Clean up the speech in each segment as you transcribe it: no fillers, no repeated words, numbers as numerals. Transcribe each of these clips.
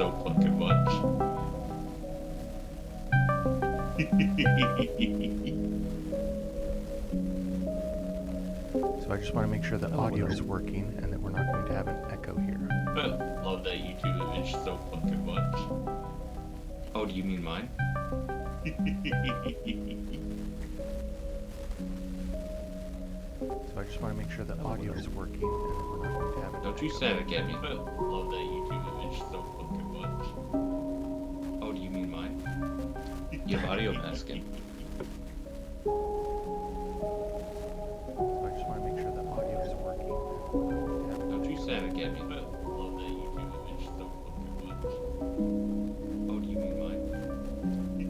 so fucking much. So I just want to make sure the audio is working and that we're not going to have an echo here. I love that YouTube image so fucking much. Oh, do you mean mine? So I just want to make sure the audio is working and that we're not going to have an Don't you savage at me. I love that YouTube image so fucking much. Oh, do you mean mine? You have audio masking. So I just want to make sure the audio is working. Don't you savage at me. I love that YouTube image so fucking much. Oh, do you mean mine?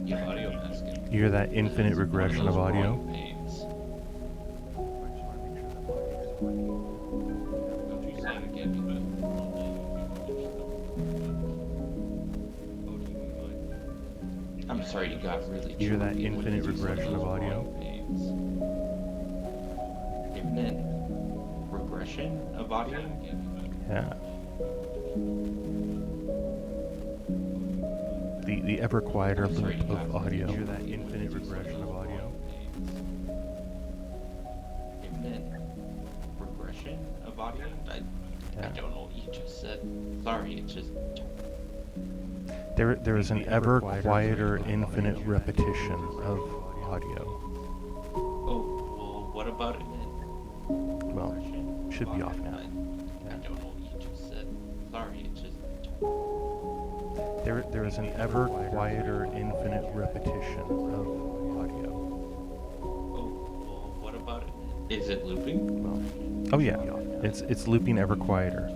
You have audio masking. You hear that infinite regression of audio? I'm sorry, you got really. You hear that infinite regression of audio? Infinite regression of audio? Yeah. The ever quieter loop of audio. You hear that infinite regression of audio? Infinite regression of audio? I don't know what you just said. Sorry, it's just. There is an ever quieter infinite repetition of audio. Oh, well, what about it then? Well, should be off now. I don't know what you just said. Sorry, it's just. There is an ever quieter infinite repetition of audio. Oh, well, what about it then? Is it looping? Well, oh yeah, it's looping ever quieter.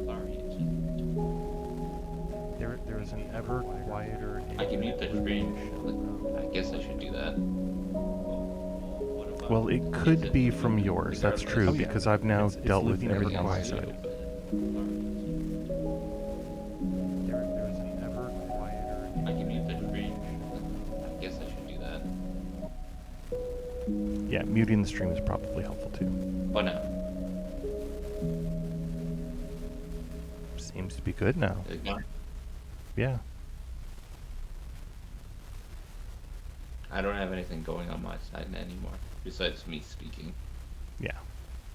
Sorry, it's just. There is an ever quieter. I can mute the stream. I guess I should do that. Well, it could be from yours. That's true because I've now dealt with everything on my side. I can mute the stream. I guess I should do that. Yeah, muting the stream is probably helpful too. What now? Seems to be good now. Is it gone? Yeah. I don't have anything going on my side anymore, besides me speaking. Yeah.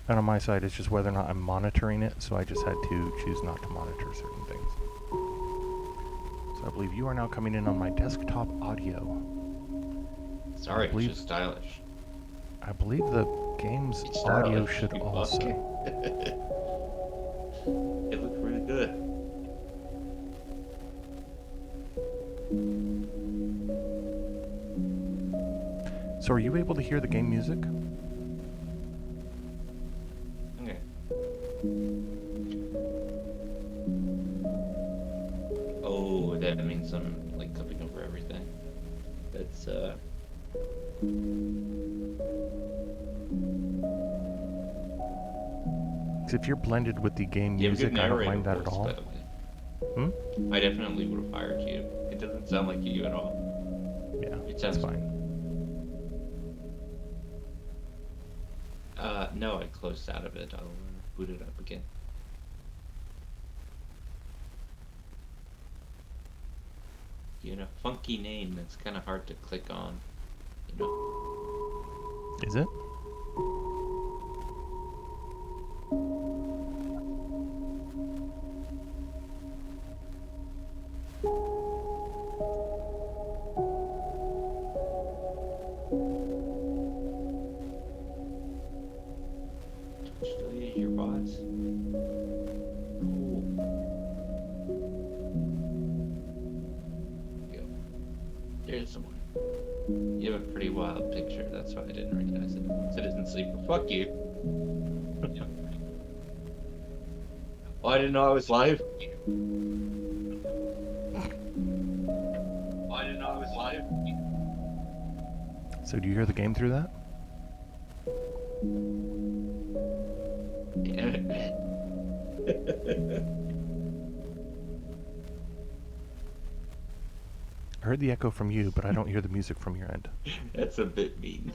And on my side, it's just whether or not I'm monitoring it, so I just had to choose not to monitor certain things. So I believe you are now coming in on my desktop audio. Sorry, it's just stylish. I believe the game's audio should also. It looks really good. So are you able to hear the game music? Okay. Oh, that means I'm like clipping over everything. That's Because if you're blended with the game music, I don't mind that at all. I definitely would have hired you. It doesn't sound like you at all. Yeah, it sounds fine. No, I closed out of it. I'll boot it up again. You know, funky name that's kind of hard to click on. You know. Is it? Delete your bots. Cool. Go. There's someone. You have a pretty wild picture. That's why I didn't recognize it. Citizen Sleeper. Fuck you. Oh, I didn't know I was live. Oh, I didn't know I was live. So do you hear the game through that? I heard the echo from you, but I don't hear the music from your end. That's a bit mean.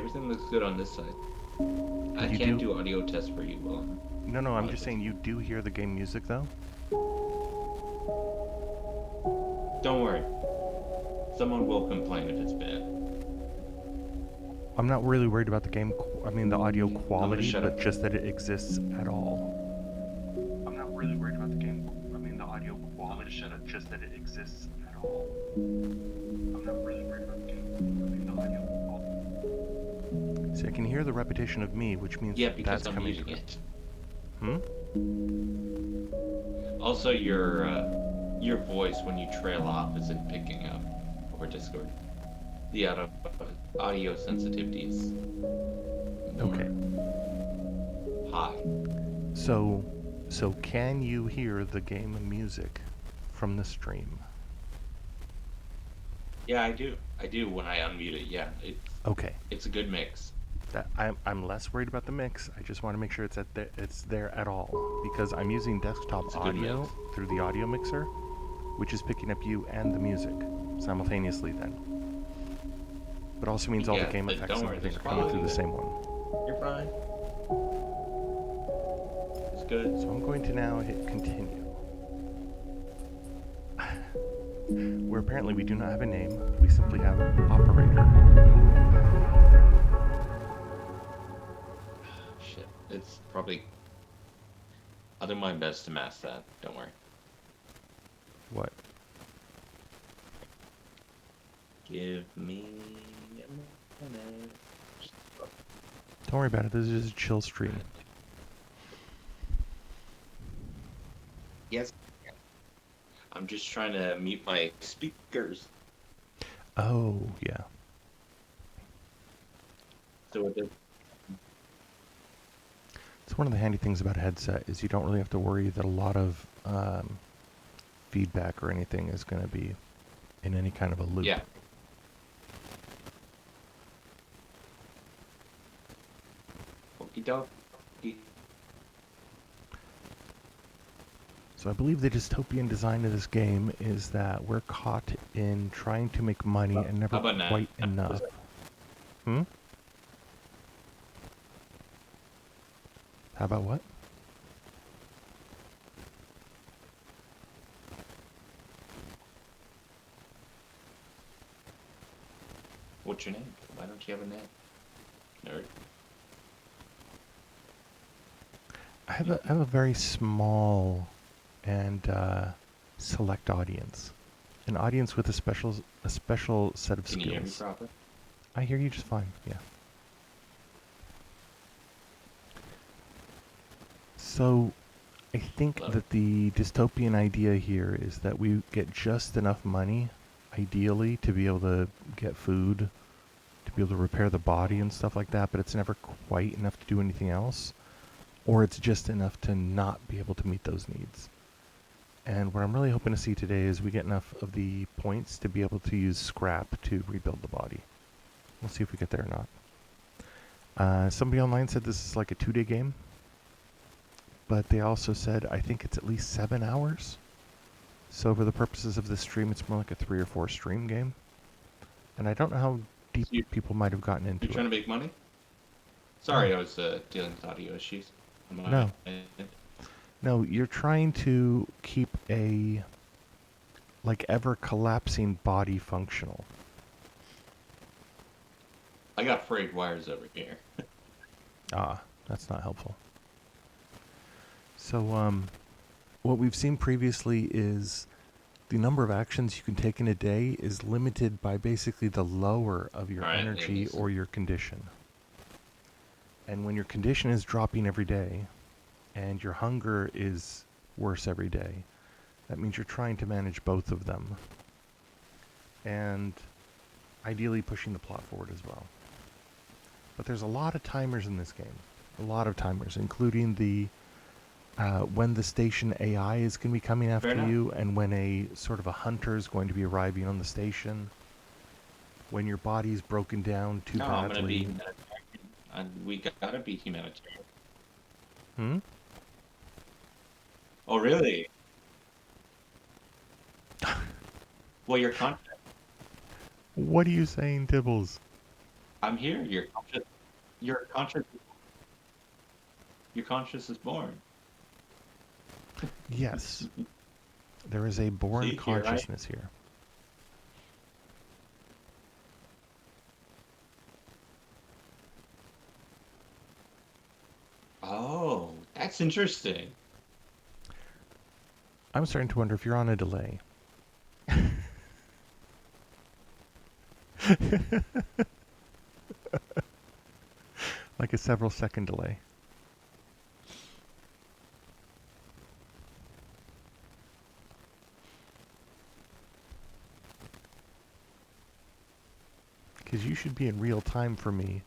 everything looks good on this side. I You can't do? do audio tests for you while I'm No, I'm just monitoring. saying you do hear the game music though. Don't worry. Someone will complain if it's bad. I'm not really worried about the the audio I'm gonna quality, shut but up. just that it exists at all. I'm not really worried about the audio quality, shut up. just that it exists at all. I'm not really worried about the audio quality. See, I can hear the repetition of me, which means Yeah, because that's I'm coming muting through. it. Also, your voice when you trail off isn't picking up over Discord. The audio sensitivity is more Okay. high. So can you hear the game music from the stream? Yeah, I do. I do when I unmute it. Yeah, Okay. it's a good mix. I'm less worried about the mix. I just want to make sure it's there at all, because I'm using desktop It's a good audio mix. through the audio mixer, which is picking up you and the music simultaneously then. But also means all the Yeah, game effects don't and worry. everything There's are coming through quality the there. same one. You're fine. It's good. So I'm going to now hit continue. Where apparently we do not have a name, we simply have operator. Shit. It's probably. I'll do my best to mask that. Don't worry. What? Give me a minute. Don't worry about it, this is just a chill stream. Yes. I'm just trying to mute my speakers. Oh, yeah. So it It's one of the handy things about a headset is you don't really have to worry that a lot of feedback or anything is going to be in any kind of a loop. Yeah. Okie dokie. So I believe the dystopian design of this game is that we're caught in trying to make money and never How about now? quite enough. Hmm? How about what? What's your name? Why don't you have a name? Nerd. I have a very small and select audience. An audience with a special set of Can you hear me skills. properly? I hear you just fine, yeah. So, I think Hello? that the dystopian idea here is that we get just enough money, ideally, to be able to get food, to be able to repair the body and stuff like that, but it's never quite enough to do anything else, or it's just enough to not be able to meet those needs. And what I'm really hoping to see today is we get enough of the points to be able to use scrap to rebuild the body. We'll see if we get there or not. Somebody online said this is like a 2-day game, but they also said I think it's at least 7 hours. So for the purposes of this stream, it's more like a 3 or 4 stream game. And I don't know how deep You- people might have gotten into You're trying it. to make money? Sorry, I was dealing with audio issues. on my No. end. No, you're trying to keep a like ever collapsing body functional. I got frayed wires over here. Ah, that's not helpful. So, what we've seen previously is the number of actions you can take in a day is limited by basically the lower of your Alright, energy ladies. or your condition. And when your condition is dropping every day and your hunger is worse every day, that means you're trying to manage both of them. And ideally pushing the plot forward as well. But there's a lot of timers in this game. A lot of timers, including the when the station AI is going to be coming after enough. you, and when a sort of a hunter is going to be arriving on the station. When your body's broken down too No, I'm gonna badly. be humanitarian. And we gotta be humanitarian. Hmm? Oh, really? Well, your contract. What are you saying, Tibbles? I'm here. Your conscious, your conscious is born. Yes, there is a born See, here I. consciousness here. Oh, that's interesting. I'm starting to wonder if you're on a delay. Like a several second delay. Because you should be in real time for me,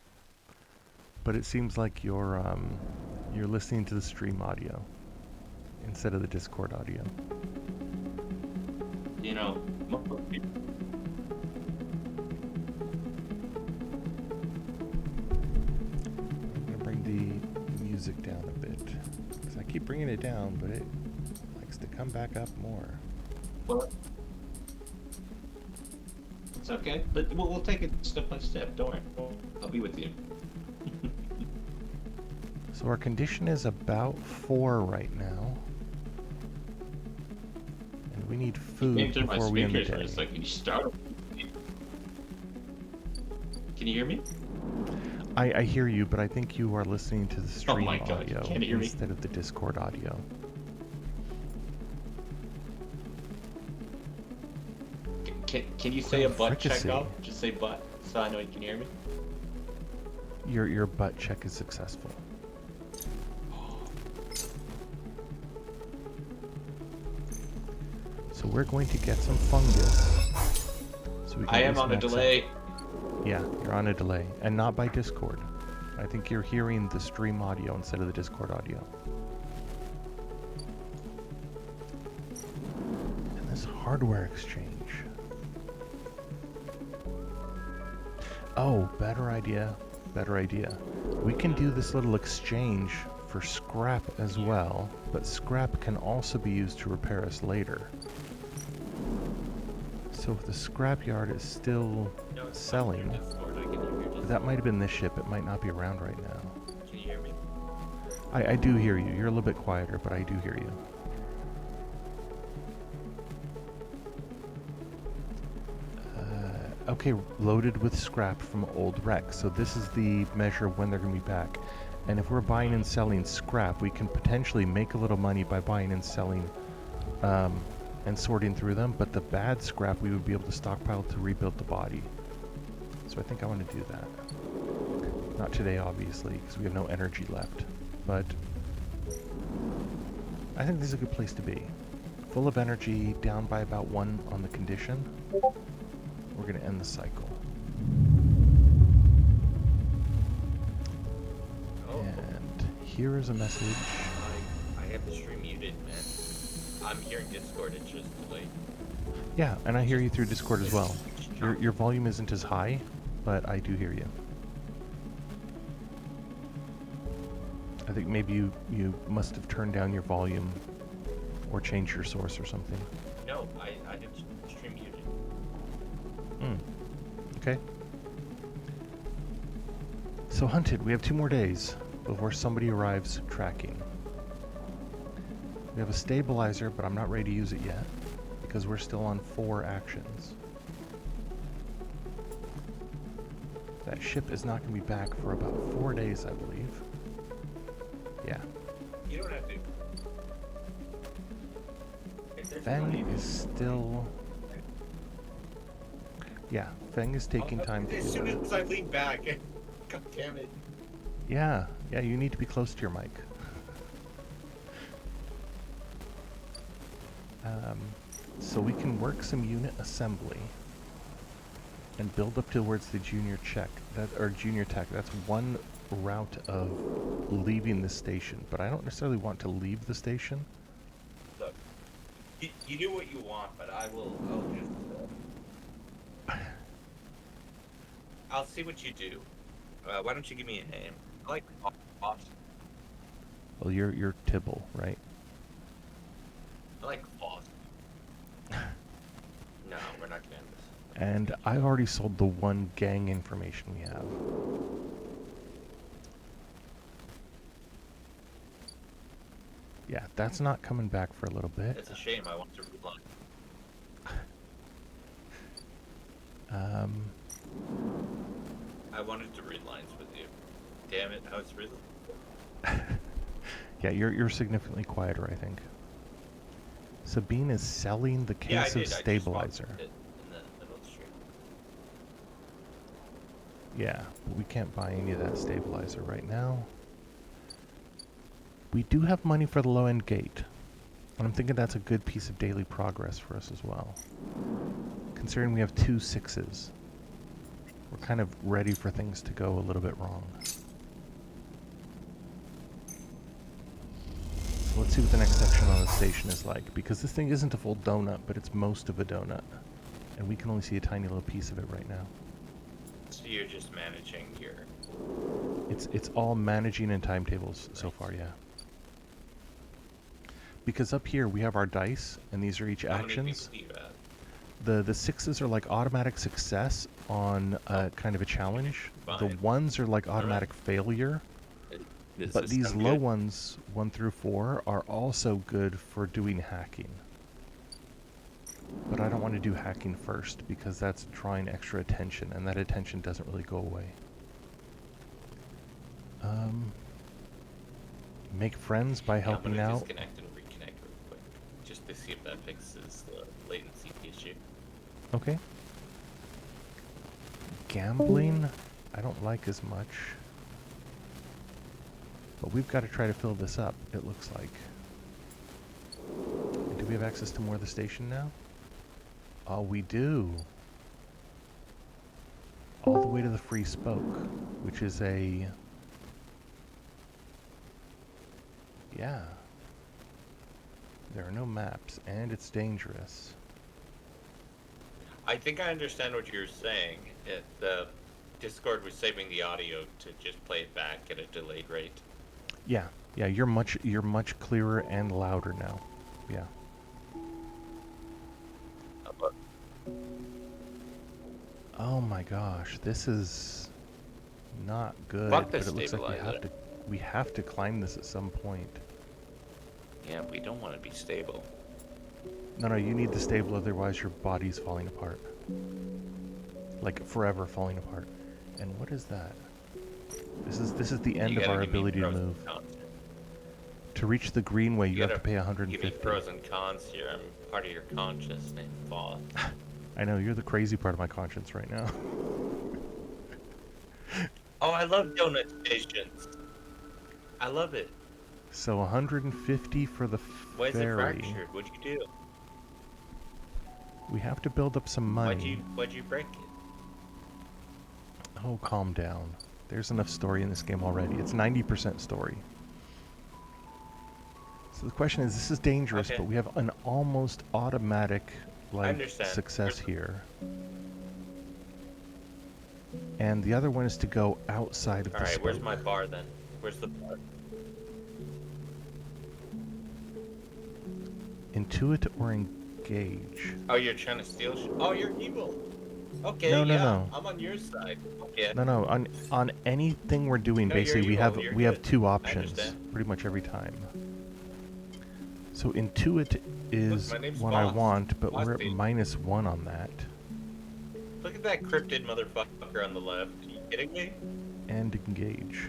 but it seems like you're listening to the stream audio instead of the Discord audio. You know, most people. I'm gonna bring the music down a bit because I keep bringing it down, but it likes to come back up more. Well, it's okay, but we'll take it step by step. Don't worry, I'll be with you. So our condition is about 4 right now. And we need You food came through my before we end the speakers for day. a second. You started. Can you hear me? I hear you, but I think you are listening to the stream my God, you audio can't hear me? instead of the Discord audio. Can you say a butt check Fricassee. up? Just say butt, so I know you can hear me. Your butt check is successful. So we're going to get some fungus. So we can I do am some on a XL. delay. Yeah, you're on a delay, and not by Discord. I think you're hearing the stream audio instead of the Discord audio. And this hardware exchange. Oh, better idea. Better idea. We can do this little exchange for scrap as well, but scrap can also be used to repair us later. So if the scrapyard is still selling, that might have been this ship. It might not be around right now. Can you hear me? I do hear you. You're a little bit quieter, but I do hear you. Okay, loaded with scrap from old wrecks. So this is the measure of when they're going to be back. And if we're buying and selling scrap, we can potentially make a little money by buying and selling and sorting through them. But the bad scrap, we would be able to stockpile to rebuild the body. So I think I want to do that. Not today, obviously, because we have no energy left. But I think this is a good place to be. Full of energy, down by about 1 on the condition. We're going to end the cycle. Oh, And here is a message. I have the stream muted, man. I'm hearing Discord, it's just delayed. Yeah, and I hear you through Discord as well. Your volume isn't as high, but I do hear you. I think maybe you must have turned down your volume or changed your source or something. No, I have the stream muted. Okay. So Hunted, we have 2 more days before somebody arrives tracking. We have a stabilizer, but I'm not ready to use it yet because we're still on 4 actions. That ship is not going to be back for about 4 days, I believe. Yeah. You don't have to. If there's Feng money, is still... Yeah, Feng is taking time to As do soon that. as I lean back, god damn it. Yeah, you need to be close to your mic. So we can work some unit assembly and build up towards the junior tech. That's one route of leaving the station, but I don't necessarily want to leave the station. Look, you do what you want, but I'll see what you do. Why don't you give me a name? I like Foss. Well, you're Tibble, right? I like Foss. No, we're not gonna end this. And I've already sold the one gang information we have. Yeah, that's not coming back for a little bit. It's a shame. I want to read lines. Um, I wanted to read lines with you. Damn it, I was really. yeah, you're significantly quieter, I think. Sabine is selling the Yeah, I case did. of I just stabilizer. watched it in the middle of the stream. Yeah, but we can't buy any of that stabilizer right now. We do have money for the low-end gate. And I'm thinking that's a good piece of daily progress for us as well. Considering we have 2 6s. We're kind of ready for things to go a little bit wrong. So let's see what the next section on the station is like. Because this thing isn't a full donut, but it's most of a donut. And we can only see a tiny little piece of it right now. So you're just managing your. It's all managing and timetables so far, yeah. Because up here we have our dice, and these are each How many actions. people do you have? The 6s are like automatic success on kind of a challenge. The Fine. 1s are like automatic failure. But these low ones, 1 through 4, are also good for doing hacking. But I don't want to do hacking first because that's drawing extra attention, and that attention doesn't really go away. Make friends by helping I'm gonna out. disconnect and reconnect real quick, just to see if that fixes the latency issue. Okay. Gambling, I don't like as much. But we've got to try to fill this up, it looks like. And do we have access to more of the station now? Oh, we do. All the way to the Free Spoke, which is a... Yeah. There are no maps, and it's dangerous. I think I understand what you're saying. The Discord was saving the audio to just play it back at a delayed rate. Yeah, yeah, you're much clearer and louder now. Yeah. But Oh my gosh, this is not good. Fuck the But it looks like stabilizer. we have to climb this at some point. yeah, we don't want to be stable. No, you need the stable, otherwise your body's falling apart. Like forever falling apart. And what is that? This is the end You of gotta our give me ability to pros and move. cons. To reach the greenway, you have to gotta pay Give me 150. pros and cons here. I'm part of your conscious named Voth. I know, you're the crazy part of my conscience right now. Oh, I love donut stations. I love it. So 150 for the Why is it ferry. fractured? What'd you do? We have to build up some money. Why'd you break it? Oh, calm down. There's enough story in this game already. It's 90% story. So the question is, this is dangerous, Okay. but we have an almost automatic understand. success here. And the other one is to go outside of the Alright, where's spoke. my bar then? Where's the bar? Intuit or engage? Oh, you're trying to steal Oh, you're evil. Okay, No, no, yeah, no. I'm on your side. Okay. No, on anything we're doing, No, you're basically we evil, have you're we have good. 2 I options understand. pretty much every time. So Intuit is my name's what I Boss. want, but we're at Bossy. -1 on that. Look at that cryptid motherfucker on the left. Are you kidding me? And engage.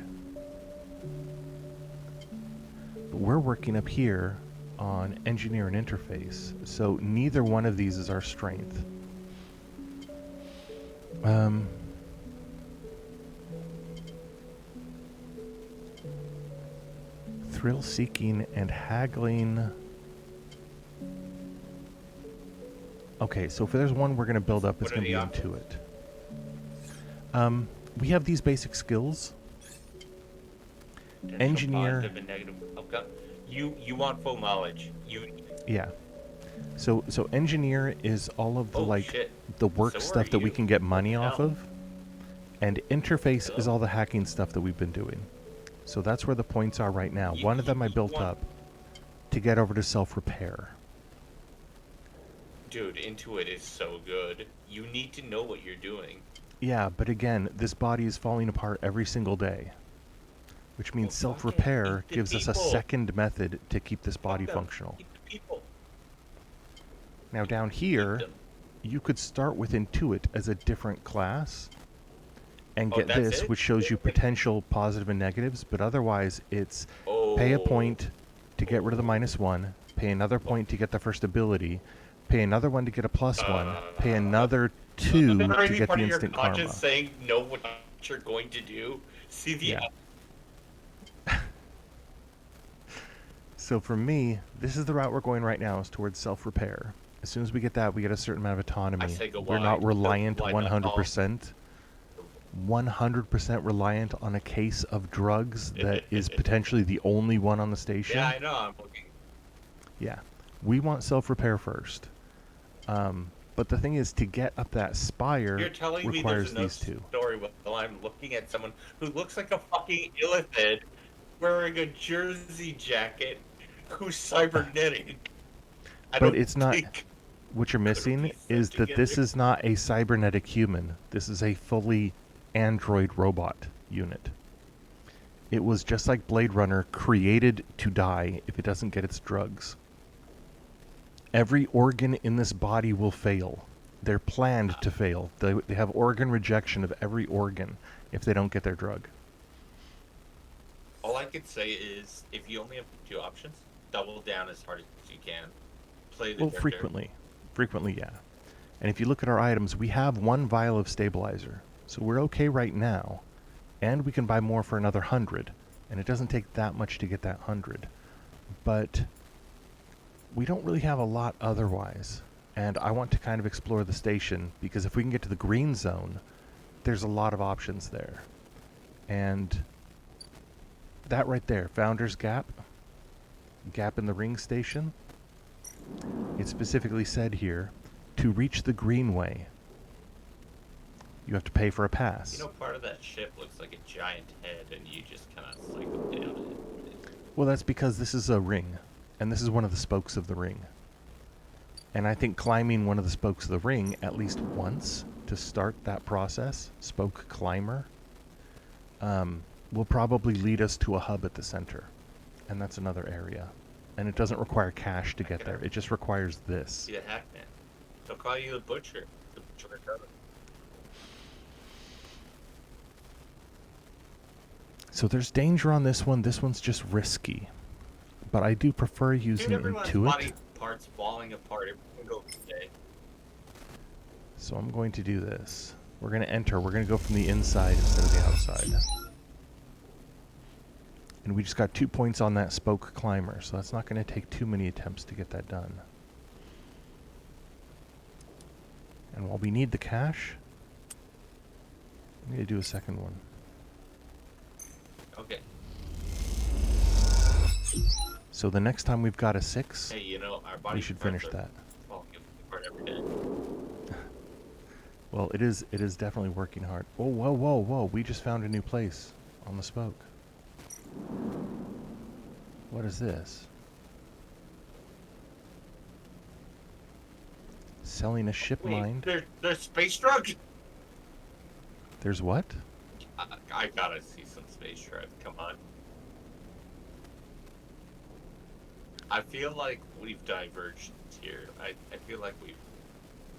But we're working up here on engineer and interface, so neither one of these is our strength. Thrill seeking and haggling. Okay, so if there's one we're going to build up, it's What are going to be the into options? it. We have these basic skills. Potential Engineer. positive and negative outcome. You want full knowledge. Yeah. So engineer is all of the Oh, like shit. the work So are stuff that we you. can get money What the off hell? of. And interface is Hello? all the hacking stuff that we've been doing. So that's where the points are right now. One of them I built want- up to get over to self-repair. Dude, Intuit is so good. You need to know what you're doing. Yeah, but again, this body is falling apart every single day, which means Well, fuck it. self-repair Eat the gives us a people. second method to keep this body Fuck 'em. functional. Eat the people. Now down Eat here, them. you could start with Intuit as a different class and Oh, get that's this, it? which shows you potential positive and negatives, but otherwise it's pay a Oh. point to get rid of the -1, pay another point to get the first ability, pay another one to get a +1, pay another 2 Is there to any get part the of your instant conscience karma. saying know what you're going to do? See the Yeah. So for me, this is the route we're going right now, is towards self-repair. As soon as we get that, we get a certain amount of autonomy. say go We're not wide. Go reliant wide, not tall. 100% reliant on a case of drugs that is potentially the only one on the station. Yeah, I know. I'm looking. Yeah. We want self-repair first. But the thing is, to get up that spire You're telling me requires there's these no two. story while I'm looking at someone who looks like a fucking illithid wearing a jersey jacket who's cybernetic. I But don't it's not... think What you're missing piece is them that this together. is not a cybernetic human. This is a fully android robot unit. It was just like Blade Runner, created to die if it doesn't get its drugs. Every organ in this body will fail. They're planned to fail. They have organ rejection of every organ if they don't get their drug. All I could say is, if you only have 2 options, double down as hard as you can. Play the Well, character. frequently, yeah. And if you look at our items, we have 1 vial of stabilizer, so we're okay right now. And we can buy more for another 100, and it doesn't take that much to get that 100. But we don't really have a lot otherwise. And I want to kind of explore the station, because if we can get to the green zone, there's a lot of options there. And that right there, Founder's Gap, Gap in the Ring Station, it specifically said here, to reach the Greenway, you have to pay for a pass. You know, part of that ship looks like a giant head, and you just kind of cycle down it. Well, that's because this is a ring, and this is one of the spokes of the ring. And I think climbing one of the spokes of the ring at least once to start that process, spoke climber, will probably lead us to a hub at the center. And that's another area. And it doesn't require cash to get there. It just requires this. See the hackman. They'll call you the butcher. The butcher brother. So there's danger on this one. This one's just risky. But I do prefer using Dude, everyone's Intuit. body parts falling apart every single day. So I'm going to do this. We're going to enter. We're going to go from the inside instead of the outside. And we just got 2 points on that spoke climber, so that's not going to take too many attempts to get that done. And while we need the cash, I'm going to do a second one. Okay. So the next time we've got a 6, Hey, you know, our body we should parts finish are that. falling apart every day. Well, it is definitely working hard. Oh, whoa, whoa, whoa. We just found a new place on the spoke. What is this? Selling a ship Wait, mind. there's space drugs? There's what? I gotta see some space drugs. Come on. I feel like we've diverged here. I feel like we've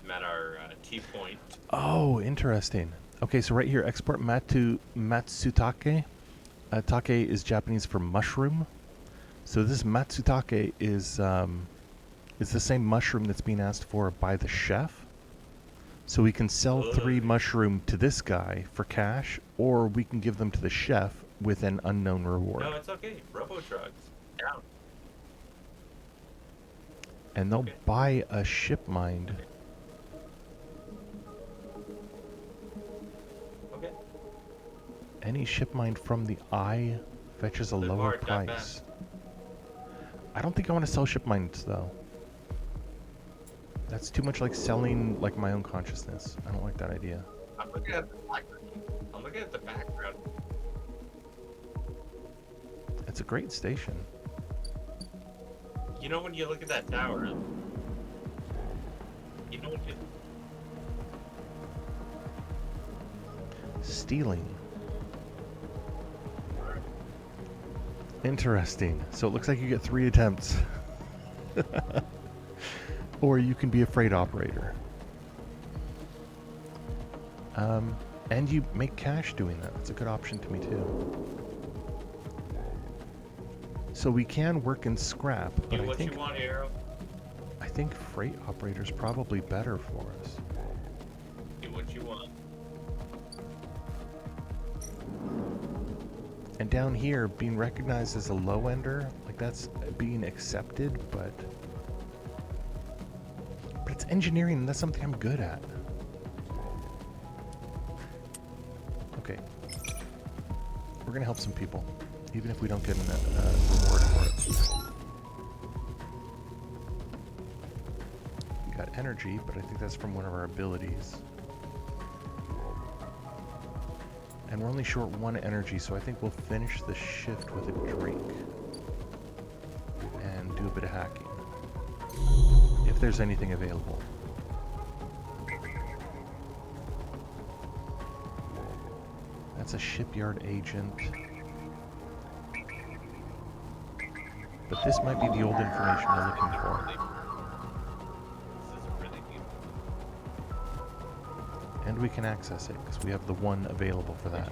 met our T-point. Oh, interesting. Okay, so right here, export matsutake. Take is Japanese for mushroom. So this matsutake is the same mushroom that's being asked for by the chef. So we can sell 3 Ugh. mushroom to this guy for cash, or we can give them to the chef with an unknown reward. No, it's okay. Robo drugs. Down. And they'll Okay. buy a ship mind. Okay. Any ship mind from the eye fetches a Live lower hard, die price. fast. I don't think I want to sell ship minds though. That's too much like selling like my own consciousness. I don't like that idea. I'm looking at the background. I'm looking at the background. It's a great station. You know when you look at that tower, know what to... Stealing. Interesting. So it looks like you get 3 attempts. Or you can be a freight operator. And you make cash doing that. That's a good option to me too. So we can work in scrap, but Do what you want, Arrow. I think freight operator's probably better for us. Do what you want. And down here, being recognized as a low ender, like that's being accepted, but it's engineering, and that's something I'm good at. Okay, we're gonna help some people, even if we don't get a reward for it. We got energy, but I think that's from one of our abilities. And we're only short 1 energy, so I think we'll finish the shift with a drink. And do a bit of hacking. If there's anything available. That's a shipyard agent. But this might be the old information we're looking for. This is really beautiful. And we can access it, because we have the 1 available for that.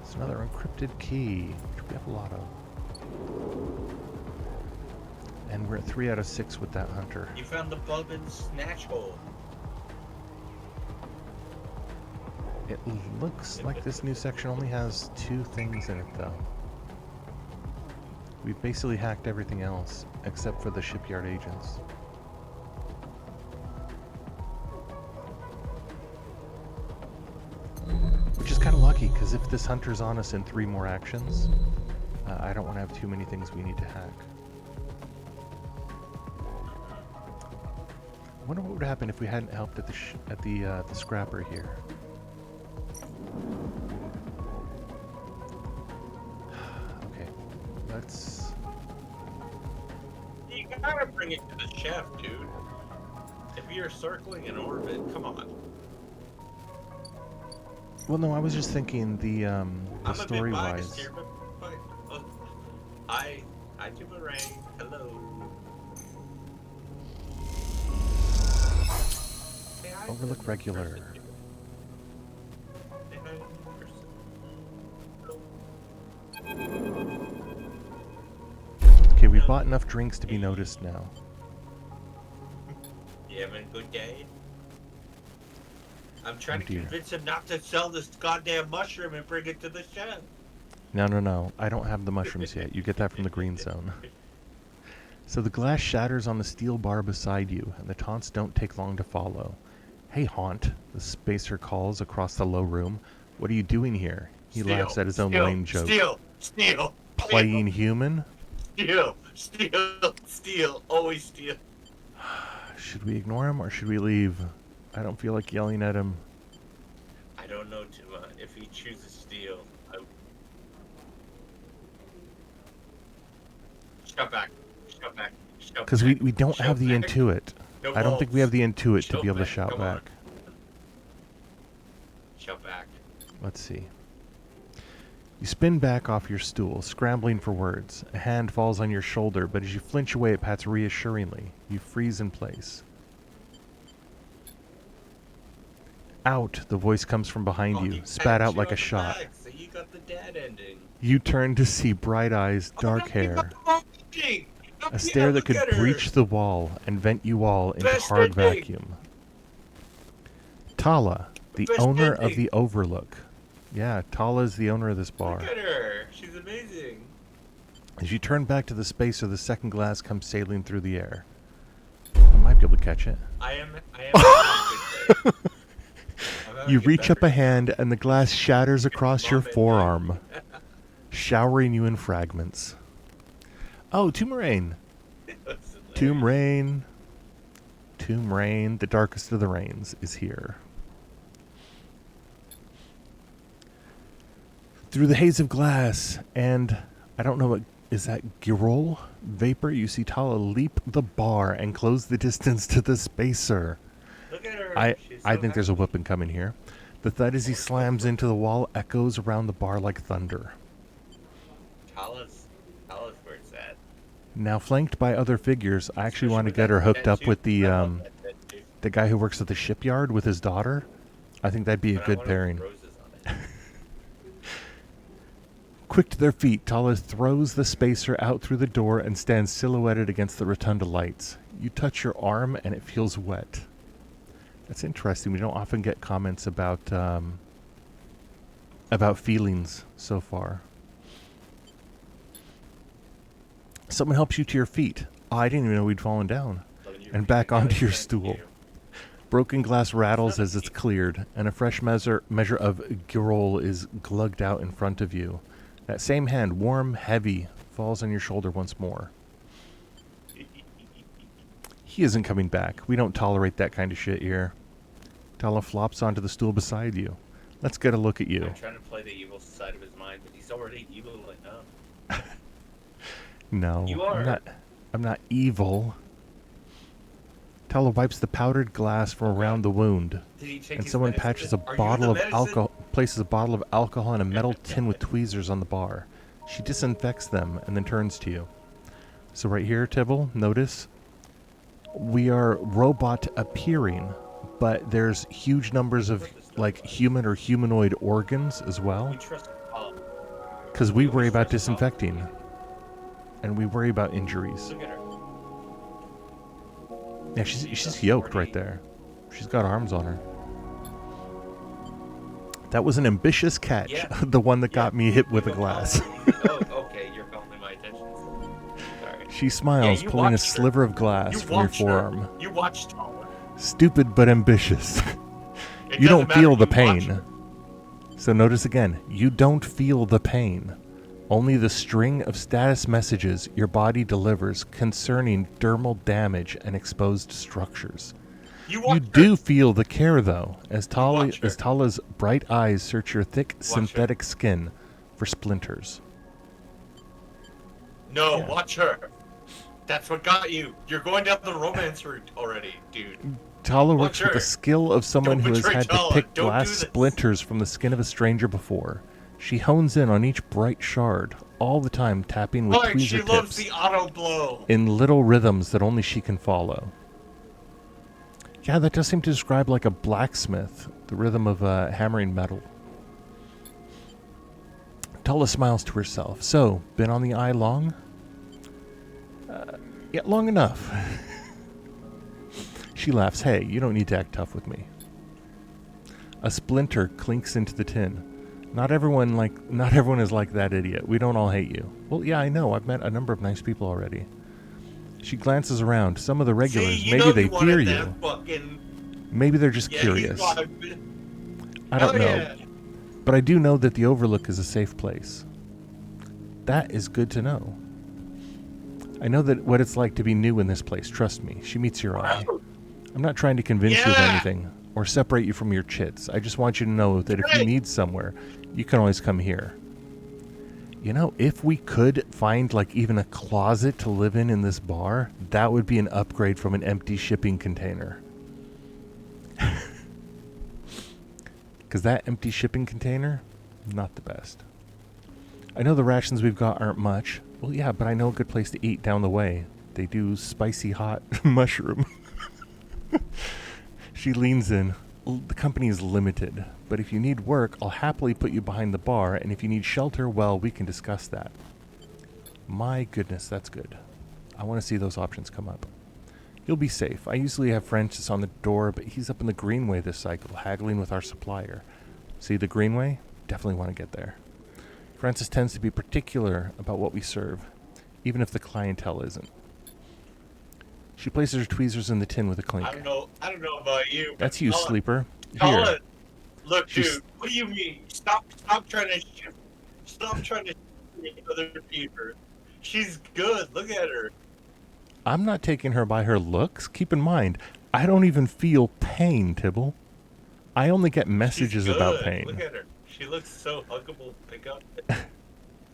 It's another encrypted key, which we have a lot of. And we're at 3 out of 6 with that hunter. You found the bug in snatch hole. It looks like this new section only has 2 things in it, though. We've basically hacked everything else, except for the shipyard agents. Which is kind of lucky, because if this hunter's on us in 3 more actions, I don't want to have too many things we need to hack. I wonder what would happen if we hadn't helped at the scrapper here. Okay, let's... You gotta bring it to the chef, dude. If you're circling in orbit, come on. Well, no, I was just thinking the I'm a bit story-wise. biased here, but I do a rain. Hello. Say hi to Overlook the regular. person. Say hi to the person. Okay, we've bought enough drinks to be noticed now. You having a good day? I'm trying Oh, to dear. convince him not to sell this goddamn mushroom and bring it to the chef. No. I don't have the mushrooms yet. You get that from the green zone. So the glass shatters on the steel bar beside you, and the taunts don't take long to follow. Hey, Haunt, the spacer calls across the low room. What are you doing here? He laughs at his own lame joke. Steal! Playing human? Steal! Always steal. Should we ignore him or should we leave? I don't feel like yelling at him. I don't know, Tuma. If he chooses steal, Shut back. Because we don't Shout have the back. intuit. No I don't think we have the intuit to Shout be able to back, shout come on. back. Shut back. Let's see. You spin back off your stool, scrambling for words. A hand falls on your shoulder, but as you flinch away, it pats reassuringly. You freeze in place. Out, the voice comes from behind Oh, you, he spat patted out you like on a the shot. back, so you got the dad ending. You turn to see bright eyes, dark hair, a stare that could breach the wall and vent you all into Best hard ending. vacuum. Tala, the Best owner of ending. the Overlook. Yeah, Tala is the owner of this bar. Look at her. She's amazing. As you turn back to the spacer, the second glass comes sailing through the air. You might be able to catch it. I am having a good day. I'm having You a reach up a beverage. hand and the glass shatters across your Mom and forearm, showering you in fragments. Oh, Tomb Rain. Tomb Rain. Tomb Rain, the darkest of the rains, is here. Through the haze of glass, and I don't know what is that Girol vapor. You see Tala leap the bar and close the distance to the spacer. Look at her. I She's I so think there's a happy. whooping coming here. The thud as he slams into the wall echoes around the bar like thunder. Tala's where it's at. Now flanked by other figures, I actually Especially want to with get that her hooked up tattoo. with the I love that tattoo. guy who works at the shipyard with his daughter. I think that'd be a But I good want her with pairing. roses on it. Quick to their feet, Tala throws the spacer out through the door and stands silhouetted against the rotunda lights. You touch your arm and it feels wet. That's interesting. We don't often get comments about feelings so far. Someone helps you to your feet. Oh, I didn't even know we'd fallen down. And back onto your stool. Broken glass rattles as it's cleared, and a fresh measure of Girol is glugged out in front of you. That same hand, warm, heavy, falls on your shoulder once more. He isn't coming back. We don't tolerate that kind of shit here. Tala flops onto the stool beside you. Let's get a look at you. I'm trying to play the evil side of his mind, but he's already evil enough. No, You are. I'm not evil. Tala wipes the powdered glass from around the wound, Did he take and his someone medicine? patches a Are you bottle the of medicine? alcohol, places a bottle of alcohol in a metal tin with tweezers on the bar. She disinfects them and then turns to you. So right here, Tibble, notice we are robot appearing, but there's huge numbers of like human or humanoid organs as well, We trust Paul. because we worry about trust Paul. disinfecting, and we worry about injuries. Look at her. Yeah, she's yoked right there. She's got arms on her. That was an ambitious catch, Yeah. the one that got me hit with a You glass. Oh, okay, you're calling my attention. Sorry. She smiles, Yeah, you pulling a watched her. sliver of glass You from your watched her. forearm. You watched Tala. Stupid but ambitious. It You doesn't don't matter, feel the you watched pain. her. So notice again, you don't feel the pain. Only the string of status messages your body delivers concerning dermal damage and exposed structures. You You watched do her. feel the care, though, as watch her. Tala's bright eyes search your thick her. synthetic skin for splinters. No, Yeah. watch her. That's what got you. You're going down the romance route already, dude. Tala Watch works with the her. skill of someone Don't who has betray had to Tala. pick Don't glass do this. splinters from the skin of a stranger before. She hones in on each bright shard, all the time tapping with Look, tweezer she tips loves the auto blow. in little rhythms that only she can follow. Yeah, that does seem to describe like a blacksmith, the rhythm of hammering metal. Tala smiles to herself. So, been on the eye long? Yeah, long enough. She laughs. Hey, you don't need to act tough with me. A splinter clinks into the tin. Not everyone is like that idiot. We don't all hate you. Well, yeah, I know. I've met a number of nice people already. She glances around. Some of the regulars, See, you maybe know they you fear wanted you. that fucking... Maybe they're just Yeah, curious. You got it. I don't Hell know. yeah. But I do know that the Overlook is a safe place. That is good to know. I know that what it's like to be new in this place. Trust me. She meets your eye. I'm not trying to convince you of Yeah. anything or separate you from your chits. I just want you to know that if you Right. need somewhere, you can always come here. You know, if we could find like even a closet to live in this bar, that would be an upgrade from an empty shipping container. Because that empty shipping container, not the best. I know the rations we've got aren't much. Well, yeah, but I know a good place to eat down the way. They do spicy hot mushroom. She leans in. The company is limited, but if you need work, I'll happily put you behind the bar, and if you need shelter, well, we can discuss that. My goodness, that's good. I want to see those options come up. You'll be safe. I usually have Francis on the door, but he's up in the Greenway this cycle, haggling with our supplier. See the Greenway? Definitely want to get there. Francis tends to be particular about what we serve, even if the clientele isn't. She places her tweezers in the tin with a clink. I don't know about you. but That's you, Tala- sleeper. Tala, Here. look, She's- dude. What do you mean? Stop trying to shift. Stop trying to shift other people. She's good. Look at her. I'm not taking her by her looks. Keep in mind, I don't even feel pain, Tibble. I only get messages She's about good. pain. Look at her. She looks so huggable. Pick up.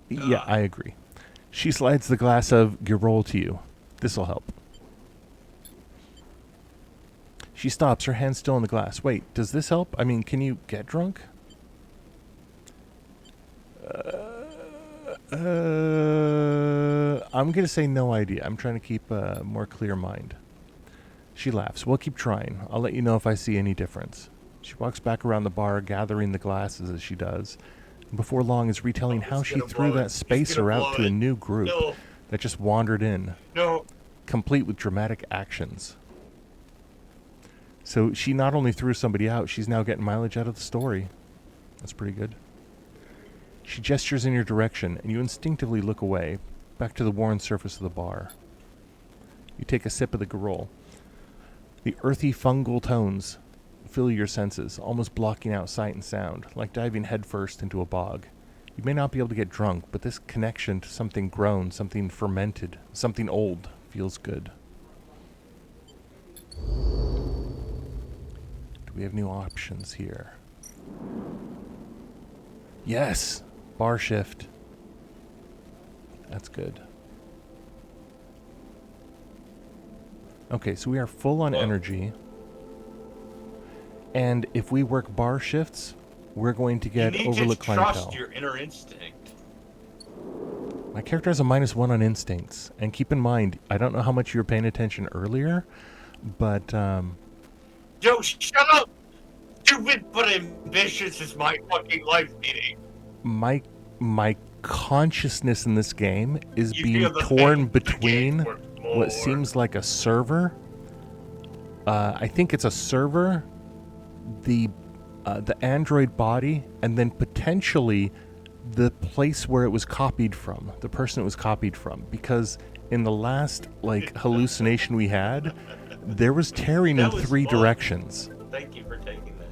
Yeah, I agree. She slides the glass of Girol to you. This'll help. She stops, her hand still in the glass. Wait, does this help? I mean, can you get drunk? I'm going to say no idea. I'm trying to keep a more clear mind. She laughs. We'll keep trying. I'll let you know if I see any difference. She walks back around the bar, gathering the glasses as she does. And before long is retelling how she threw that spacer out to a new group that just wandered in, complete with dramatic actions. So she not only threw somebody out, she's now getting mileage out of the story. That's pretty good. She gestures in your direction, and you instinctively look away, back to the worn surface of the bar. You take a sip of the Girol. The earthy fungal tones fill your senses, almost blocking out sight and sound, like diving headfirst into a bog. You may not be able to get drunk, but this connection to something grown, something fermented, something old, feels good. Do we have new options here? Yes! Bar shift. That's good. Okay, so we are full on energy. And if we work bar shifts, we're going to get overlook clientele. Trust your inner instinct. My character has a -1 on instincts. And keep in mind, I don't know how much you were paying attention earlier, but Yo, shut up! Stupid but ambitious is my fucking life meaning. my consciousness in this game is You being feel the torn pain, between the game for what seems like a server. I think it's a server, the android body, and then potentially the place where it was copied from, the person it was copied from. Because in the last hallucination we had, there was tearing in That was 3 fun. directions. Thank you for taking that.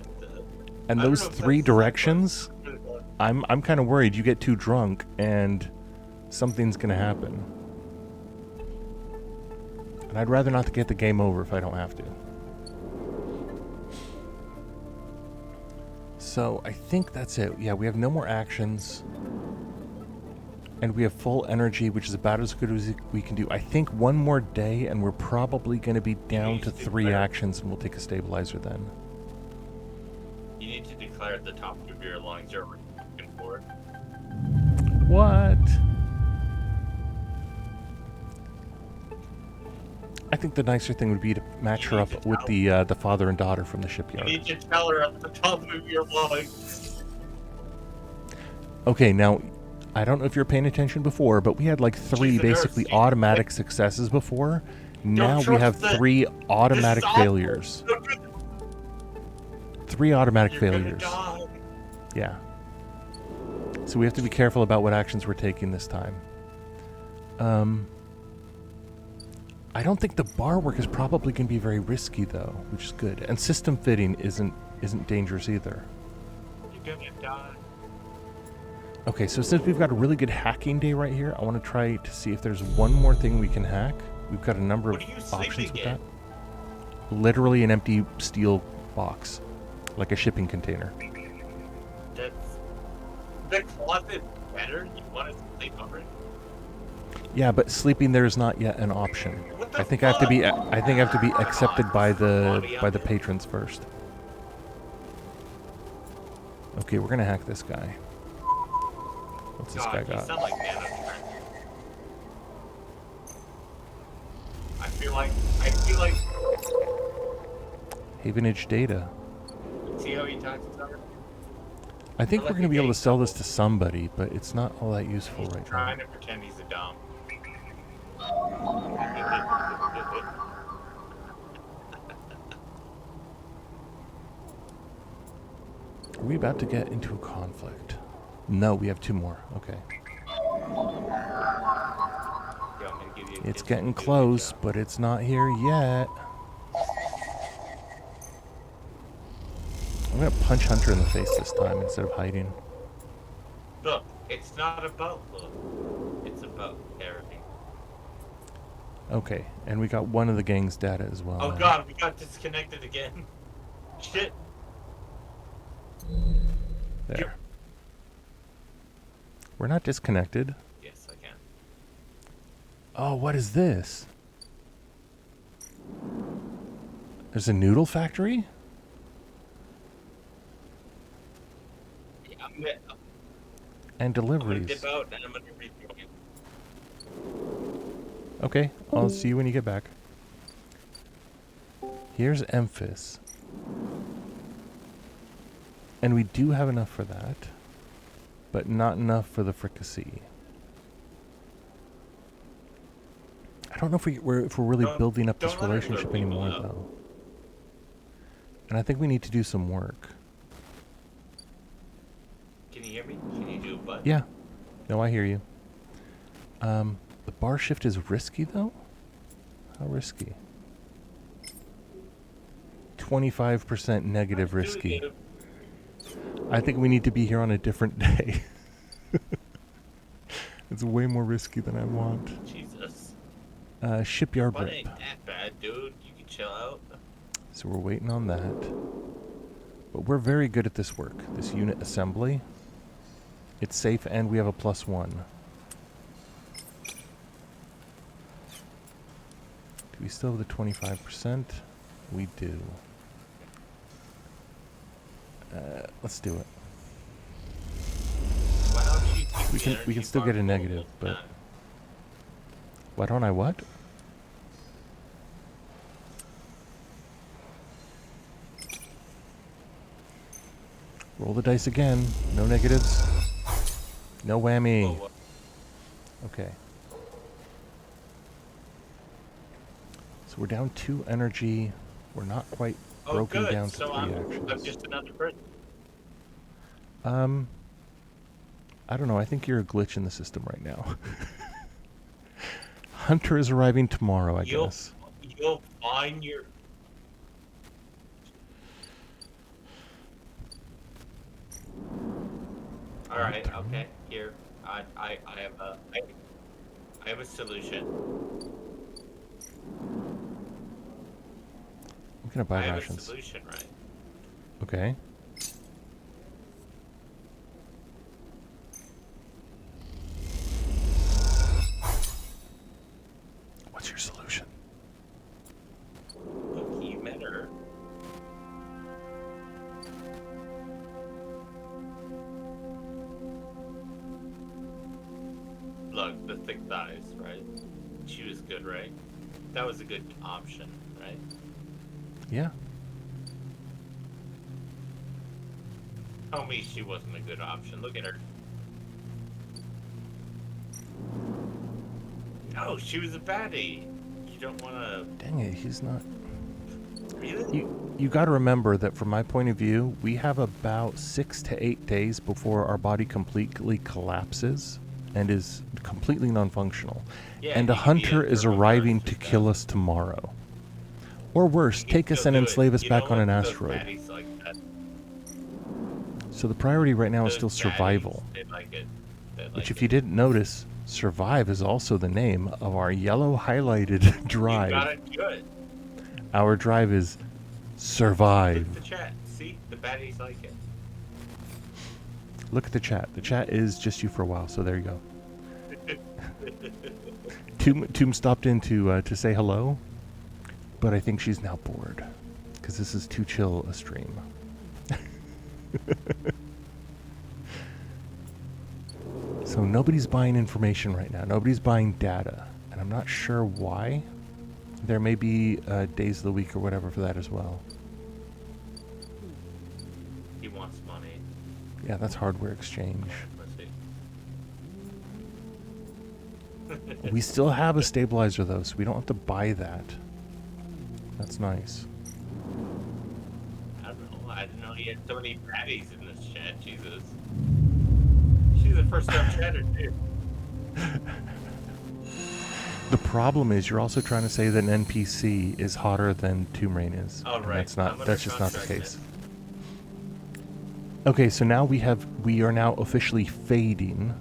And I don't those know if 3 that's the same directions, person. I'm kind of worried you get too drunk and something's going to happen. And I'd rather not to get the game over if I don't have to. So I think that's it. Yeah, we have no more actions. And we have full energy, which is about as good as we can do. I think one more day and we're probably going to be down to 3 actions, and we'll take a stabilizer then. You need to declare at the top of your lungs you're looking for. What? I think the nicer thing would be to match her up with the father and daughter from the You shipyard. need to tell her at the top of your lungs. Okay, now, I don't know if you're paying attention before, but we had like 3 She's a nurse. basically automatic successes before. Now we trust have the- 3 automatic This is awful. failures. 3 automatic You're gonna failures. die. Yeah. So we have to be careful about what actions we're taking this time. I don't think the bar work is probably going to be very risky though, which is good. And system fitting isn't dangerous either. You're gonna die. Okay, so since we've got a really good hacking day right here, I want to try to see if there's one more thing we can hack. We've got a number of What are you options with sleeping that. Literally an empty steel box, like a shipping container. That's the closet better. You want to sleep already? Yeah, but sleeping there is not yet an option. What the I think I have to be. fuck? I think I have to be accepted by the patrons first. Okay, we're gonna hack this guy. What's this guy God, you got? sound like Nano. I feel like. Havenage data. See how he talks about it? I think Or we're like gonna a be able gay to sell this couple. to somebody, but it's not all that useful He's right now. trying to pretend he's a dom. Are we about to get into a conflict? No, we have 2 more. Okay. It's getting close, but it's not here yet. I'm gonna punch Hunter in the face this time instead of hiding. Look, it's not about love. It's about therapy. Okay, and we got one of the gang's data as well. Oh now. god, we got disconnected again. Shit. There. We're not disconnected. Yes, I can. Oh, what is this? There's a noodle factory? Yeah, And I'm gonna deliveries. dip out and I'm gonna rejoin. Okay, I'll see you when you get back. Here's Emphis. And we do have enough for that, but not enough for the fricassee. I don't know if we're really building up this Don't let her lure relationship people anymore, out. though. And I think we need to do some work. Can you hear me? Can you do a butt? Yeah. No, I hear you. The bar shift is risky, though? How risky? 25% negative risky. I think we need to be here on a different day. It's way more risky than I want. Jesus. Shipyard Butt rip. ain't that bad, dude. You can chill out. So we're waiting on that. But we're very good at this work. This unit assembly. It's safe and we have a +1. Do we still have the 25%? We do. Let's do it. Why don't you take We the can energy still bar get a full negative, of but time? why don't I what? Roll the dice again. No negatives. No whammy. Whoa, Okay. So we're down 2 energy. We're not quite oh, broken good. down to So 3 I'm actions. just another person. I don't know. I think you're a glitch in the system right now. Hunter is arriving tomorrow, I guess. You'll find your. All right. Okay. Here, I have a solution. I'm gonna buy I have a rations. solution, right? Okay. What's your solution? Look, you met her. Look, the thick thighs, right? She was good, right? That was a good option, right? Yeah. Tell me she wasn't a good option. Look at her. No, she was a baddie. You don't want to. Dang it, he's not. Really? You got to remember that from my point of view, we have about 6 to 8 days before our body completely collapses and is completely non-functional. Yeah, And a you can be hunter a is turbo arriving nurse to with kill that. us tomorrow. Or worse, You can take us still and do it. enslave us You back know on an what? Those asteroid. baddies like that. So the priority right now is still Those baddies, survival. they like it. They like Which, if it. you didn't notice, survive is also the name of our yellow highlighted You got drive. it good. Our drive is survive. Look at the chat. See? The baddies like it. Look at the chat. The chat is just you for a while, so there you go. Tomb stopped in to say hello, but I think she's now bored because this is too chill a stream. So nobody's buying information right now. Nobody's buying data, and I'm not sure why. There may be days of the week or whatever for that as well. He wants money. Yeah, that's hardware exchange. Let's see. We still have a stabilizer though, so we don't have to buy that. That's nice. I don't know. I didn't know he had so many baddies in this chat. Jesus. She's the first time chatter, dude. The problem is you're also trying to say that an NPC is hotter than Tomb Rain is. Oh, and right. That's I'm not. under That's just not the contract case. Okay, so now we are now officially fading.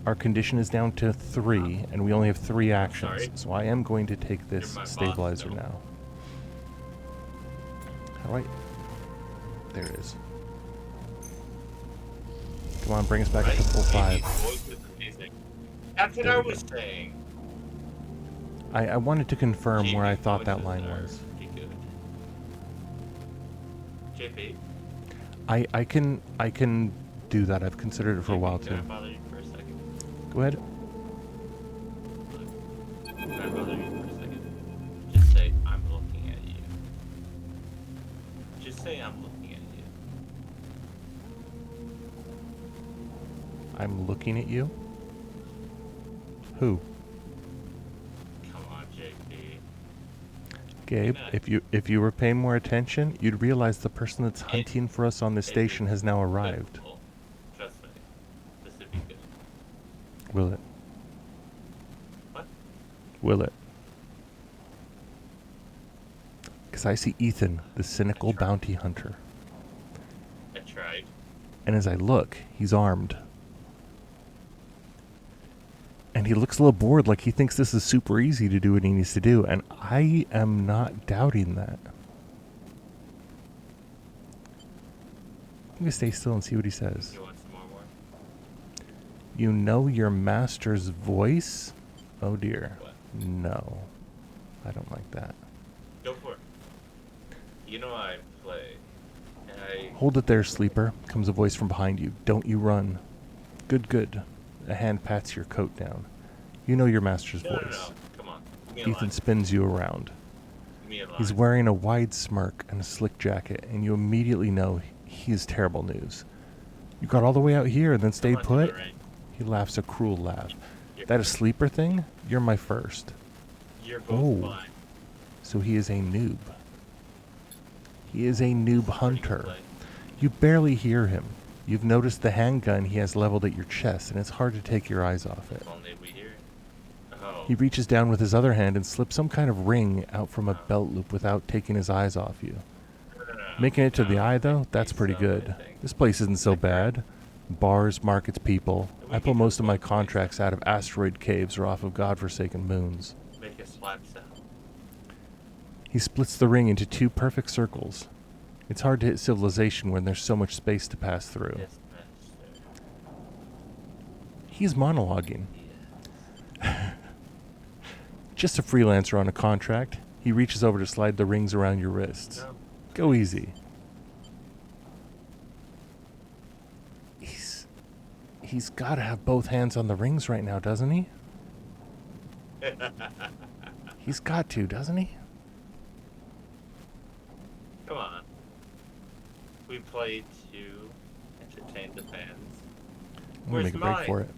Our condition is down to 3, and we only have 3 actions. Sorry. So I am going to take this You're my boss stabilizer now. now. How do I? There it is. Come on, bring us back Right? up to full 5. Amy's voice is amazing. That's what There I we was saying. I wanted to confirm where I JP's thought that voices line are was. pretty good. JP? I can do that. I've considered it for a while Can too. I bother you for a second? Go ahead. Can I bother you for a second? Just say, I'm looking at you. Just say, I'm looking at you. I'm looking at you. Who? Come on, JP. Gabe, Good if you were paying more attention, you'd realize the person that's hunting for us on this station has now arrived. Good. Trust me. This would be good. Will it? What? Will it? Because I see Ethan, the cynical bounty hunter. I tried. And as I look, he's armed. And he looks a little bored, like he thinks this is super easy to do what he needs to do. And I am not doubting that. I'm going to stay still and see what he says. You want some more? You know your master's voice? Oh dear. What? No. I don't like that. Go for it. You know I play. And I... Hold it there, sleeper, comes a voice from behind you. Don't you run. Good, good. A hand pats your coat down. You know your master's No. voice. Come on. Give me a Ethan line. spins you around. Give me a line. He's wearing a wide smirk and a slick jacket, and you immediately know he is terrible news. You got all the way out here and then stayed Come on, put? do it right. He laughs a cruel laugh. You're- That a sleeper thing? You're my first. You're both Oh. fine. So he is a noob. He is a noob Pretty good hunter. play. You barely hear him. You've noticed the handgun he has leveled at your chest, and it's hard to take your eyes off it. If only we hear it. Oh. He reaches down with his other hand and slips some kind of ring out from a belt loop without taking his eyes off you. No. Making it to the No, eye, though, I that's think pretty so, good. I think. This place isn't so bad. Bars, markets, people. We I pull can most go of my both ways. contracts out of asteroid caves or off of godforsaken moons. Make a slap sound. He splits the ring into 2 perfect circles. It's hard to hit civilization when there's so much space to pass through. Yes, master. He's monologuing. Yes. Just a freelancer on a contract. He reaches over to slide the rings around your wrists. No. Go easy. He's got to have both hands on the rings right now, doesn't he? He's got to, doesn't he? Come on. We play to entertain the fans. I'm gonna Where's make a break mine? for it.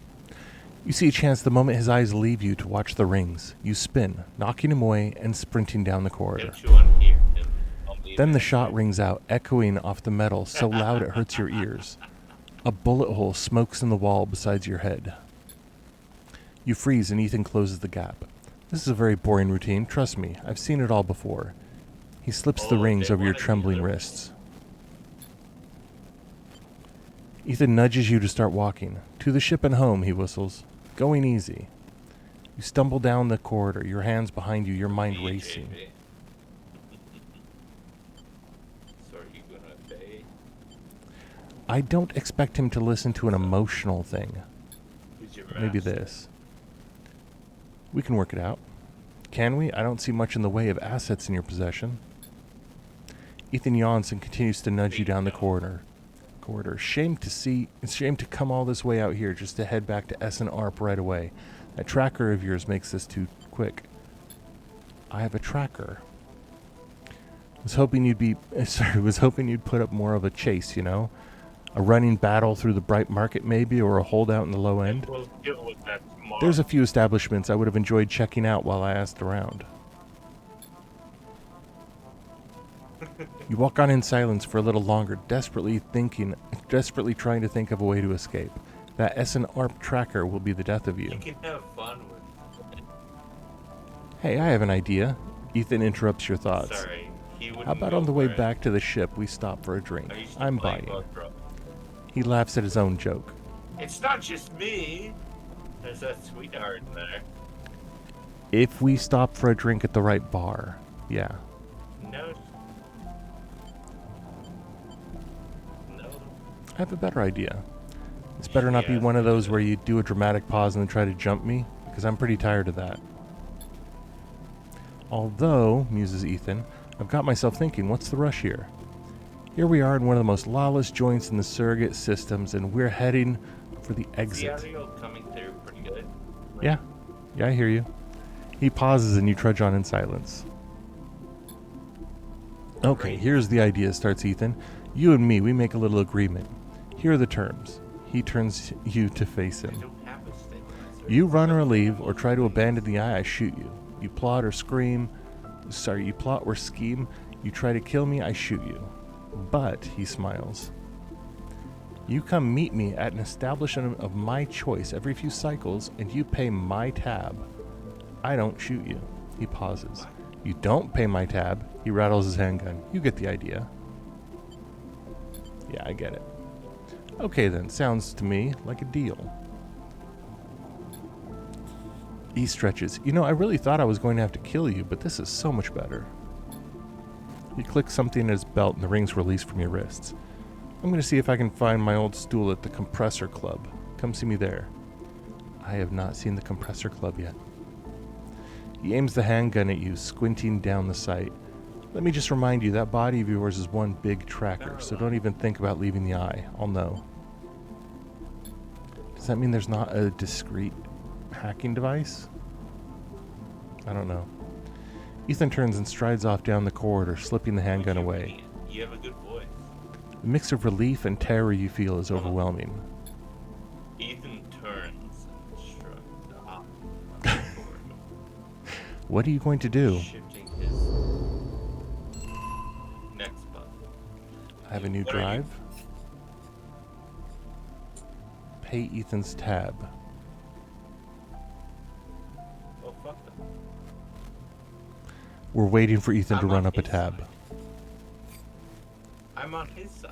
You see a chance the moment his eyes leave you to watch the rings. You spin, knocking him away and sprinting down the corridor. Don't you want to hear him? Then the shot rings out, echoing off the metal so loud it hurts your ears. A bullet hole smokes in the wall beside your head. You freeze and Ethan closes the gap. This is a very boring routine, trust me. I've seen it all before. He slips the Oh, rings they over your wanted the trembling other wrists. Ethan nudges you to start walking. To the ship and home, he whistles. Going easy. You stumble down the corridor, your hands behind you, your mind racing. JP. So are you gonna obey? I don't expect him to listen to an emotional thing. Who's your Maybe master? this. We can work it out. Can we? I don't see much in the way of assets in your possession. Ethan yawns and continues to nudge you down the corridor. Shame to come all this way out here just to head back to S and ARP right away. That tracker of yours makes this too quick. I have a tracker. Was hoping you'd put up more of a chase, you know? A running battle through the bright market maybe, or a holdout in the low end. We'll deal with that tomorrow. There's a few establishments I would have enjoyed checking out while I asked around. You walk on in silence for a little longer, desperately trying to think of a way to escape. That S and ARP tracker will be the death of you. You can have fun with. Hey, I have an idea. Ethan interrupts your thoughts. Sorry, he wouldn't How about go on the way for it. back to the ship we stop for a drink? Are you still I'm playing buying. Bug Bro? He laughs at his own joke. It's not just me. There's that sweetheart in there. If we stop for a drink at the right bar, yeah. No. No. I have a better idea. This better not be Yeah, one of those yeah. where you do a dramatic pause and then try to jump me, because I'm pretty tired of that. Although, muses Ethan, I've got myself thinking, what's the rush here? Here we are in one of the most lawless joints in the surrogate systems, and we're heading for the Is the exit. audio coming through pretty good? Yeah, I hear you. He pauses and you trudge on in silence. Okay, Great. here's the idea, starts Ethan. You and me, we make a little agreement. Here are the terms. He turns you to face I him. don't have a stabilizer. You run or leave or try to abandon the eye, I shoot you. You plot or scheme, you try to kill me, I shoot you. But, he smiles, you come meet me at an establishment of my choice every few cycles and you pay my tab. I don't shoot you. He pauses. You don't pay my tab. He rattles his handgun. You get the idea. Yeah, I get it. Okay then, sounds to me like a deal. He stretches. You know, I really thought I was going to have to kill you, but this is so much better. He clicks something in his belt and the ring's released from your wrists. I'm going to see if I can find my old stool at the Compressor Club. Come see me there. I have not seen the Compressor Club yet. He aims the handgun at you, squinting down the sight. Let me just remind you, that body of yours is one big tracker, so don't even think about leaving the eye. I'll know. Does that mean there's not a discrete hacking device? I don't know. Ethan turns and strides off down the corridor, slipping the handgun away. You have a good voice. The mix of relief and terror you feel is overwhelming. Ethan turns and shrugs off. What are you going to do? Shifting his next button. I have a new What are you- drive. Pay Ethan's tab. Oh, fuck them. We're waiting for Ethan to I'm run on up a his tab. side. I'm on his side.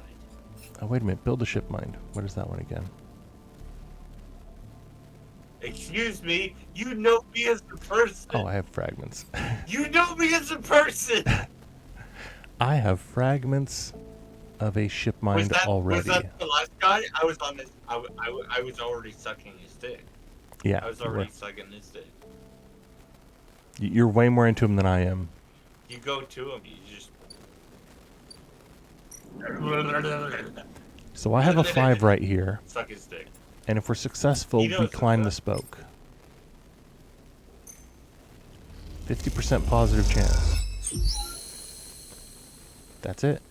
Oh, wait a minute. Build a ship mind. What is that one again? Excuse me, you know me as a person. Oh, I have fragments. You know me as a person. I have fragments of a ship mind already. Was that the last guy? I was on this. I was already sucking his dick. Yeah. I was already sucking his dick. You're way more into him than I am. You go to him, you just. So I have a 5 right here, Suck his dick. and if we're successful, He knows we it's climb that. the spoke. 50% positive chance. That's it.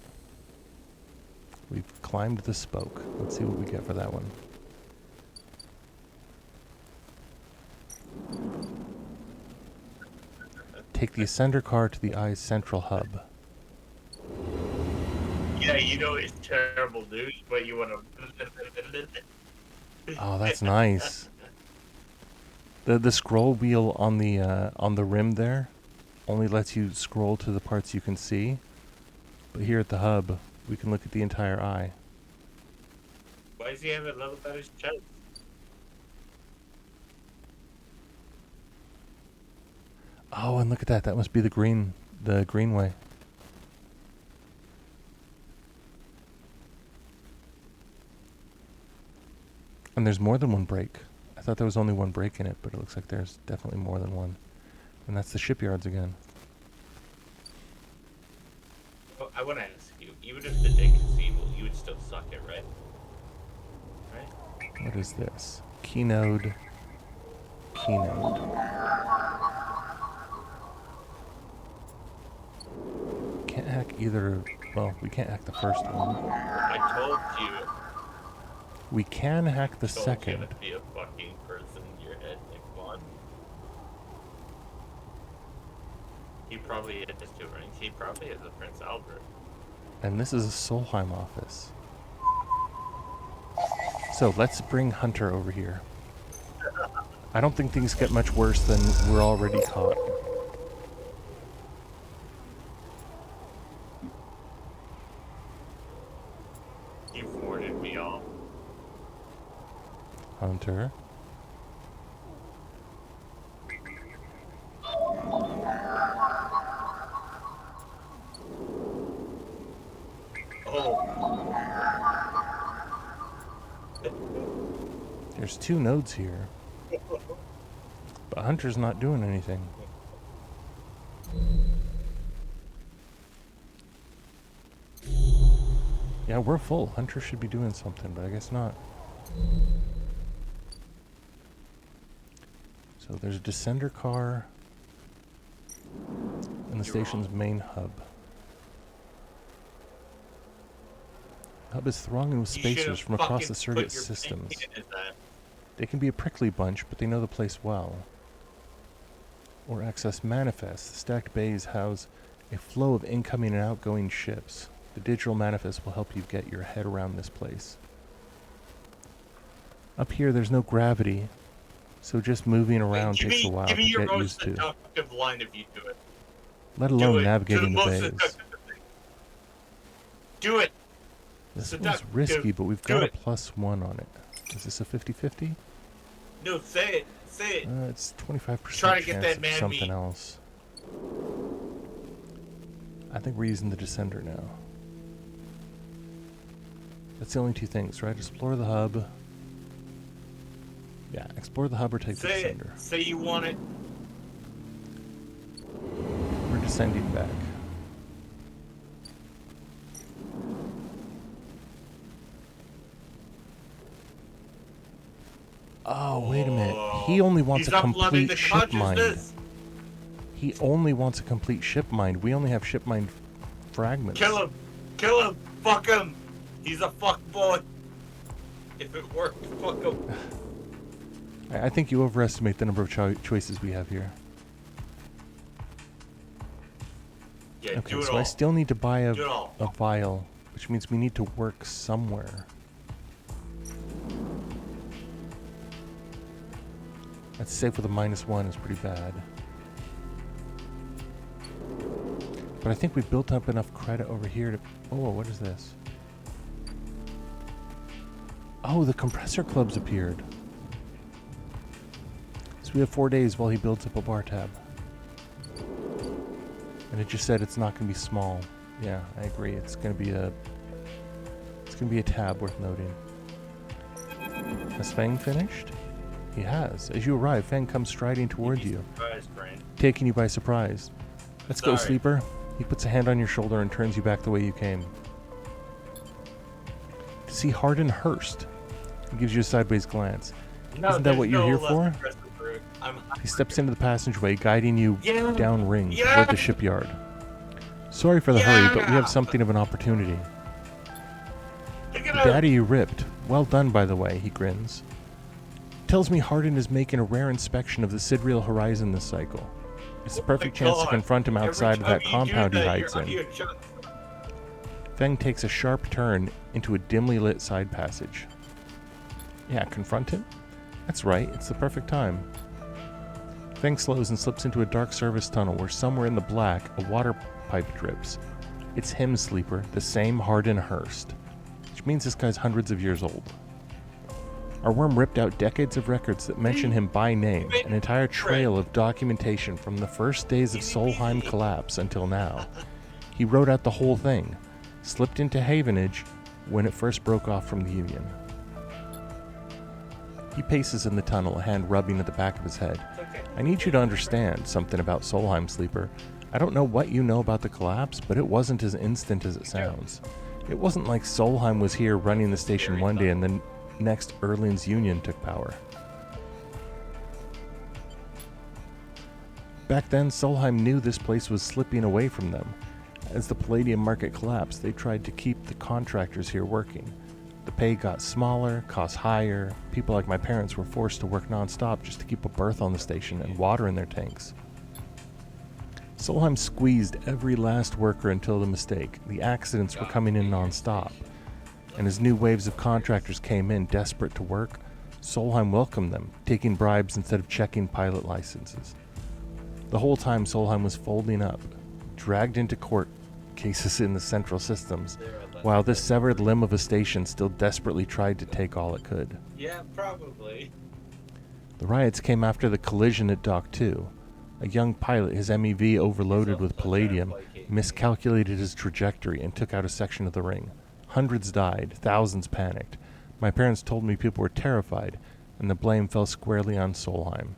We've climbed the spoke. Let's see what we get for that one. Take the ascender car to the eye's central hub. Yeah, you know it's terrible news, but you want to. Oh, that's nice. The scroll wheel on the rim there only lets you scroll to the parts you can see, but here at the hub we can look at the entire eye. Why does he have a little about his chest? Oh, and look at that. That must be the greenway. And there's more than one break. I thought there was only one break in it, but it looks like there's definitely more than one. And that's the shipyards again. Oh, I want to ask you, even if the dick is evil, you would still suck it, right? Right? What is this? Keynode. Can't hack either. Well, we can't hack the first one. I told you. We can hack the Told you second. to be a fucking person in your head, Nick Vaughn. He probably has 2 rings. He probably has a Prince Albert. And this is a Solheim office. So let's bring Hunter over here. I don't think things get much worse than we're already caught. You've warned me all. Hunter. Oh. There's 2 nodes here, but Hunter's not doing anything. Yeah, we're full. Hunter should be doing something, but I guess not. So there's a descender car in the station's main hub. Hub is thronging with spacers from across the surrogate systems. They can be a prickly bunch, but they know the place well. Or access manifests. The stacked bays house a flow of incoming and outgoing ships. The digital manifest will help you get your head around this place. Up here, there's no gravity, so just moving around takes a while to get used to. Seductive line if you do it. Let alone navigating the bays. Do it. This one's risky, but we've got a +1 on it. Is this a 50-50? No, say it. Say it. It's 25% Try to get chance that of man something meat. else. I think we're using the descender now. That's the only 2 things, right? Explore the hub. Yeah, explore the hub or take the Say it. descender. Say you want it. We're descending back. Oh, wait a minute. He only wants He's a uploading complete the ship mind. consciousness. He only wants a complete ship mind. We only have ship mind fragments. Kill him. Kill him. Fuck him. He's a fuck boy. If it works, fuck him. I think you overestimate the number of choices we have here. Yeah, Okay, do it so all. I still need to buy a Do it all. vial, which means we need to work somewhere. That's safe with a -1 is pretty bad. But I think we've built up enough credit over here to... Oh, what is this? Oh, the compressor clubs appeared. So we have 4 days while he builds up a bar tab. And it just said it's not going to be small. Yeah, I agree. It's going to be a tab worth noting. Has Feng finished? He has. As you arrive, Feng comes striding toward you, Surprise, Brain. taking you by surprise. Let's go, Sorry. Sleeper. He puts a hand on your shoulder and turns you back the way you came. To see Hardin Hurst. He gives you a sideways glance. No, Isn't that there's what you're no here less for? impressive route. I'm He steps into the passageway, guiding you Yeah. down ring Yeah. toward the shipyard. Sorry for the hurry, but we Yeah. have something of an opportunity. Pick it The up. data you ripped. Well done, by the way, he grins. Tells me Hardin is making a rare inspection of the Sidreal horizon this cycle. It's the perfect chance to God. confront him Every outside of time that you compound do he that, hides you're in. audio shut. Feng takes a sharp turn into a dimly lit side passage. Yeah, confront him? That's right, it's the perfect time. Feng slows and slips into a dark service tunnel where somewhere in the black a water pipe drips. It's him, Sleeper, the same Hardin Hurst. Which means this guy's hundreds of years old. Our worm ripped out decades of records that mention him by name, an entire trail of documentation from the first days of Solheim collapse until now. He wrote out the whole thing, slipped into Havenage when it first broke off from the Union. He paces in the tunnel, a hand rubbing at the back of his head. Okay. I need you to understand something about Solheim, Sleeper. I don't know what you know about the collapse, but it wasn't as instant as it sounds. It wasn't like Solheim was here running the station one day and then next Erling's Union took power. Back then, Solheim knew this place was slipping away from them. As the palladium market collapsed, they tried to keep the contractors here working. The pay got smaller, costs higher, people like my parents were forced to work non-stop just to keep a berth on the station and water in their tanks. Solheim squeezed every last worker until the mistake. The accidents were coming in non-stop. And as new waves of contractors came in desperate to work, Solheim welcomed them, taking bribes instead of checking pilot licenses. The whole time Solheim was folding up, dragged into court cases in the central systems, while this severed limb of a station still desperately tried to take all it could. Yeah, probably. The riots came after the collision at Dock 2. A young pilot, his MEV overloaded with palladium, miscalculated his trajectory and took out a section of the ring. Hundreds died, thousands panicked. My parents told me people were terrified, and the blame fell squarely on Solheim.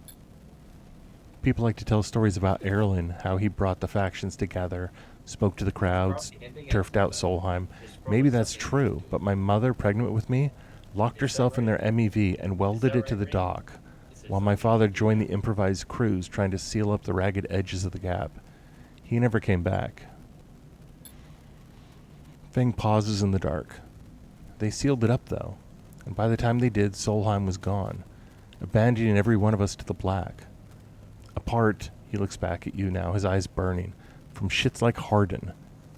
People like to tell stories about Erlen, how he brought the factions together, spoke to the crowds, turfed out Solheim. Maybe that's true, but my mother, pregnant with me, locked herself in their MEV and welded it to the dock, while my father joined the improvised crews trying to seal up the ragged edges of the gap. He never came back. Feng pauses in the dark. They sealed it up, though, and by the time they did, Solheim was gone, abandoning every one of us to the black. Apart, he looks back at you now, his eyes burning, from shits like Hardin,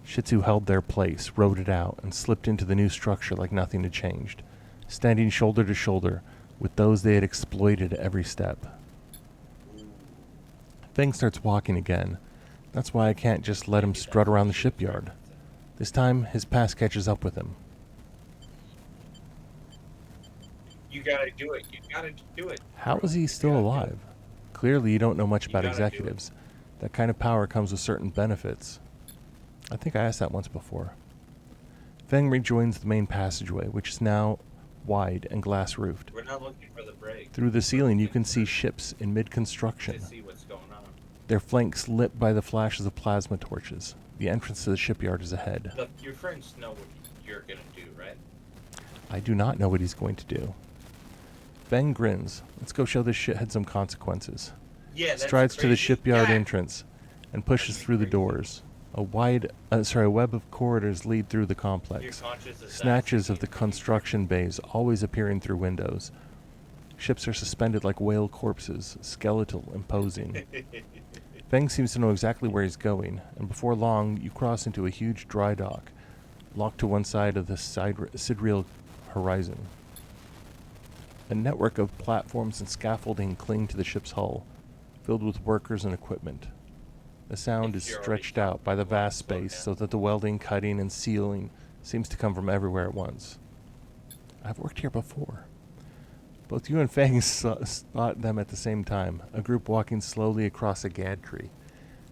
shits who held their place, rode it out, and slipped into the new structure like nothing had changed, standing shoulder to shoulder with those they had exploited at every step. Feng starts walking again. That's why I can't just let him strut around the shipyard. This time, his past catches up with him. You gotta do it. You gotta do it. How is he still alive? Clearly, you don't know much about executives. That kind of power comes with certain benefits. I think I asked that once before. Feng rejoins the main passageway, which is now wide and glass-roofed. We're not looking for the break. Through the ceiling, you can see ships in mid-construction, To see what's going on. their flanks lit by the flashes of plasma torches. The entrance to the shipyard is ahead. Look, your friends know what you're gonna do, right? I do not know what he's going to do. Feng grins. Let's go show this shithead some consequences. Yeah, that's Strides to the crazy. shipyard Yeah. entrance and pushes through the doors. A web of corridors lead through the You're complex. conscious of Snatches of the that. construction bays always appearing through windows. Ships are suspended like whale corpses, skeletal, imposing. Feng seems to know exactly where he's going, and before long, you cross into a huge dry dock, locked to one side of the sidereal horizon. A network of platforms and scaffolding cling to the ship's hull, filled with workers and equipment. The sound is stretched out by the vast space so that the welding, cutting, and sealing seems to come from everywhere at once. I've worked here before. Both you and Feng spot them at the same time, a group walking slowly across a gantry.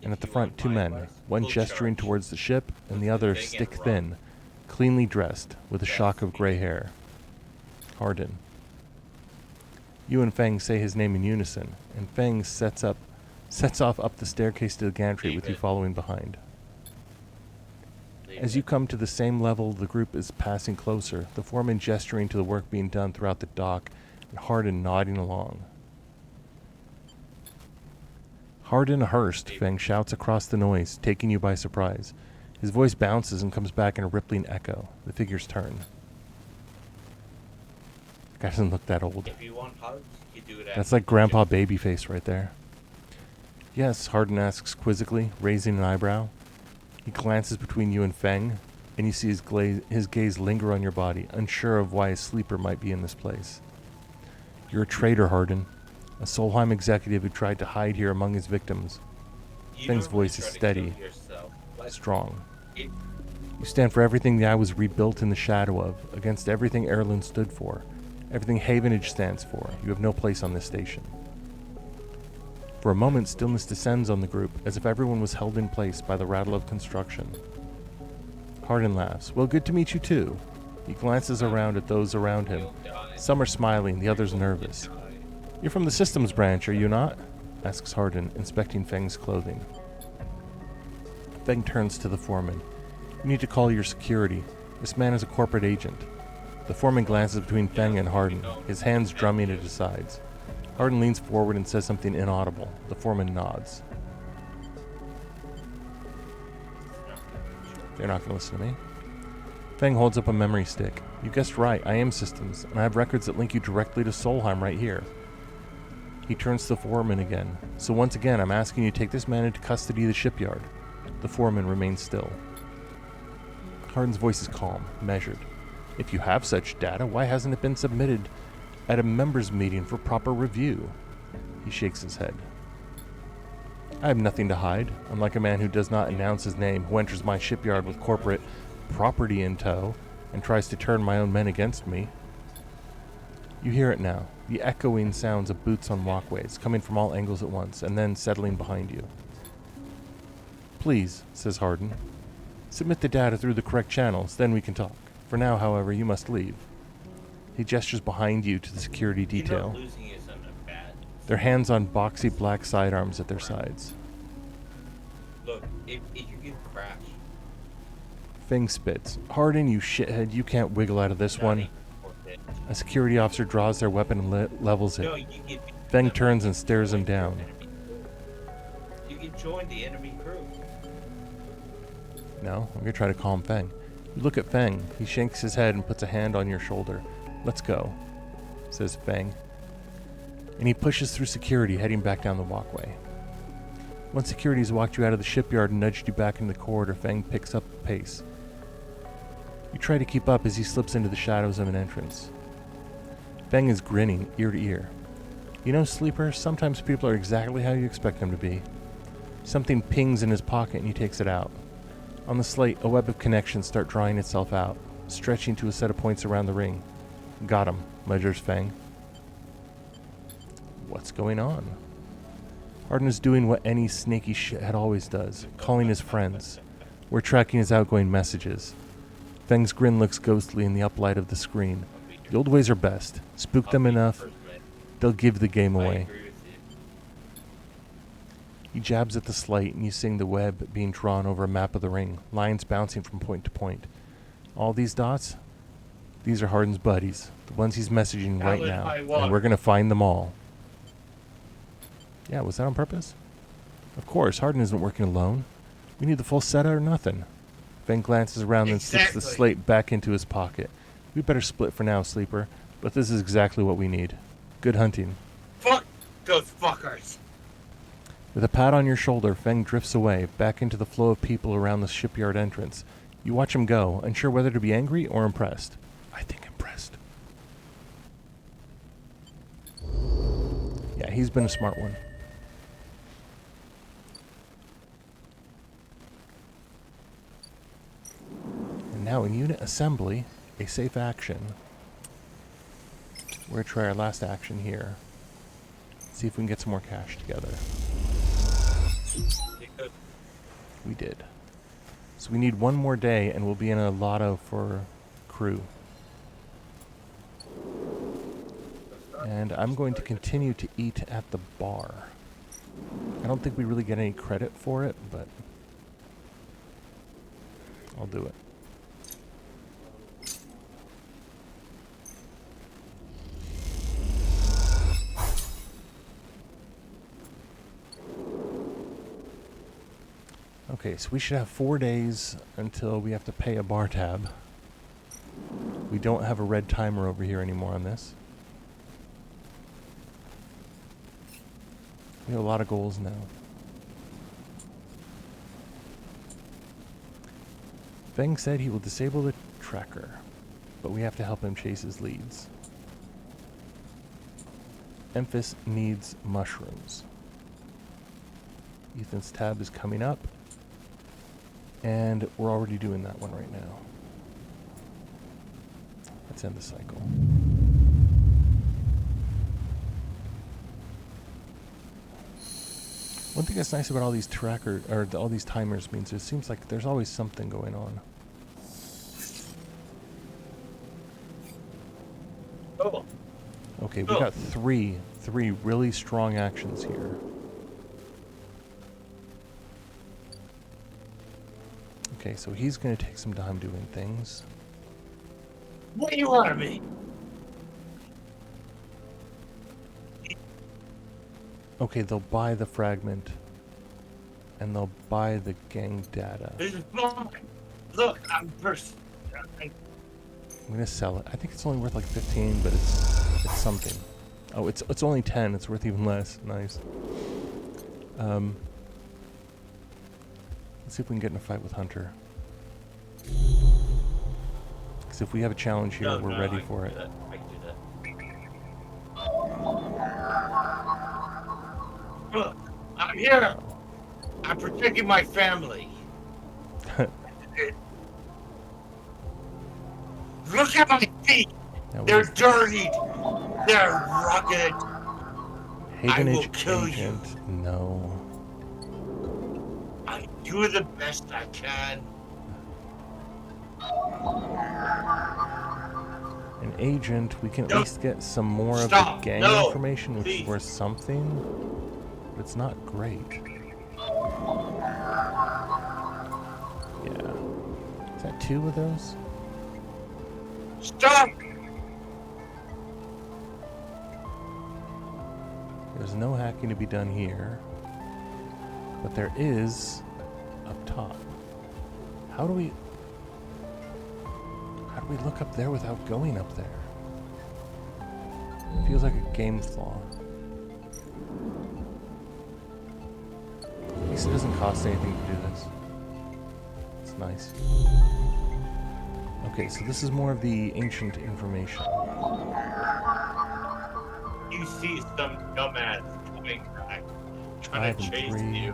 And at the front, two men, one gesturing towards the ship and the other stick-thin, cleanly dressed, with a shock of gray hair. Hardin. You and Feng say his name in unison, and Feng sets off up the staircase to the gantry with you following behind. As you come to the same level the group is passing closer, the foreman gesturing to the work being done throughout the dock, and Hardin nodding along. Hardin Hurst, Feng shouts across the noise, taking you by surprise. His voice bounces and comes back in a rippling echo. The figures turn. The guy doesn't look that old. If you want hugs, you do it. That's like Grandpa Babyface right there. Yes, Hardin asks quizzically, raising an eyebrow. He glances between you and Feng, and you see his gaze linger on your body, unsure of why a sleeper might be in this place. You're a traitor, Hardin. A Solheim executive who tried to hide here among his victims. Feng's voice is steady, strong. You stand for everything the Eye was rebuilt in the shadow of, against everything Erlen stood for, everything Havenage stands for. You have no place on this station. For a moment, stillness descends on the group, as if everyone was held in place by the rattle of construction. Hardin laughs. Well, good to meet you too. He glances around at those around him. Some are smiling, the others nervous. You're from the systems branch, are you not? Asks Hardin, inspecting Feng's clothing. Feng turns to the foreman. You need to call your security. This man is a corporate agent. The foreman glances between Feng and Hardin, his hands drumming at his sides. Hardin leans forward and says something inaudible. The foreman nods. They're not going to listen to me. Feng holds up a memory stick. You guessed right, I am systems, and I have records that link you directly to Solheim right here. He turns to the foreman again. So once again, I'm asking you to take this man into custody of the shipyard. The foreman remains still. Hardin's voice is calm, measured. If you have such data, why hasn't it been submitted at a members' meeting for proper review? He shakes his head. I have nothing to hide, unlike a man who does not announce his name, who enters my shipyard with corporate property in tow and tries to turn my own men against me. You hear it now, the echoing sounds of boots on walkways, coming from all angles at once, and then settling behind you. Please, says Hardin, submit the data through the correct channels, then we can talk. For now, however, you must leave. He gestures behind you to the security You know, detail. losing isn't a bad. Their hands on boxy black sidearms at their sides. Look, if you can crash. Feng spits. Hardin, you shithead, you can't wiggle out of this one. Johnny, or bitch. A security officer draws their weapon and levels No, it. you can. Feng turns and stares him down. You can join the enemy crew. No, I'm gonna try to calm Feng. You look at Feng. He shakes his head and puts a hand on your shoulder. Let's go, says Feng. And he pushes through security, heading back down the walkway. Once security has walked you out of the shipyard and nudged you back into the corridor, Feng picks up the pace. You try to keep up as he slips into the shadows of an entrance. Feng is grinning ear to ear. You know, Sleeper, sometimes people are exactly how you expect them to be. Something pings in his pocket and he takes it out. On the slate, a web of connections start drawing itself out, stretching to a set of points around the ring. Got him, ledgers Feng. What's going on? Hardin is doing what any snaky shithead always does, calling his friends. We're tracking his outgoing messages. Feng's grin looks ghostly in the uplight of the screen. The old ways are best. Spook them enough, they'll give the game I away. agree with you. He jabs at the slate and you see the web being drawn over a map of the ring, lines bouncing from point to point. All these dots? These are Hardin's buddies, the ones he's messaging right Alan, now, I and won. we're gonna find them all. Yeah, was that on purpose? Of course, Hardin isn't working alone. We need the full set or nothing. Feng glances around and slips the Exactly. slate back into his pocket. We better split for now, Sleeper, but this is exactly what we need. Good hunting. Fuck those fuckers. With a pat on your shoulder, Feng drifts away, back into the flow of people around the shipyard entrance. You watch him go, unsure whether to be angry or impressed. I think impressed. Yeah, he's been a smart one. And now in unit assembly, a safe action. We're going to try our last action here. See if we can get some more cash together. Because We did. So we need one more day and we'll be in a lotto for crew. And I'm going to continue to eat at the bar. I don't think we really get any credit for it, but I'll do it. Okay, so we should have 4 days until we have to pay a bar tab. We don't have a red timer over here anymore on this. We have a lot of goals now. Feng said he will disable the tracker, but we have to help him chase his leads. Emphas needs mushrooms. Ethan's tab is coming up. And we're already doing that one right now. Let's end the cycle. One thing that's nice about all these all these timers means it seems like there's always something going on. oh, Okay, we got three really strong actions here. Okay, so he's going to take some time doing things. what do you want of me? Okay, they'll buy the fragment. And they'll buy the gang data. This is fine. Look, I'm first. I'm going to sell it. I think it's only worth like 15, but it's something. Oh, it's only 10. It's worth even less. Nice. Let's see if we can get in a fight with Hunter. Because if we have a challenge here, we're ready for it. I can do that. Look, I'm here. I'm protecting my family. Look at my feet. Now we They're have dirty. They're rugged. Havenage will kill you. agent. No. I do the best I can. An agent, we can at No. least get some more of Stop. the gang No. information, which Please. is worth something, but it's not great. Yeah. Is that 2 of those? Stop! There's no hacking to be done here, but there is up top. How do we look up there without going up there? Feels like a game flaw. At least it doesn't cost anything to do this. It's nice. Okay, so this is more of the ancient information. You see some dumbass coming back, trying 5 to and chase 3. you,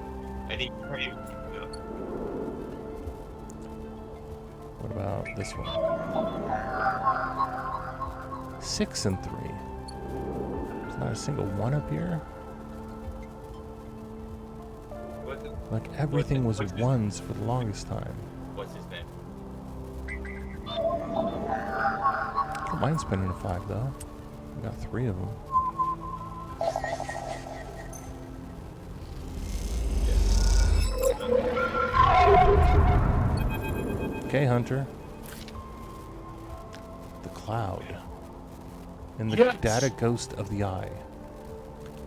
and he craves you. What about this one? 6 and 3. There's not a single one up here. What's his, Like everything was what's his- ones for the longest time. what's his name? Don't mind spending a 5 though. We got 3 of them. Okay, Hunter. The cloud. In the Yes! data ghost of the eye.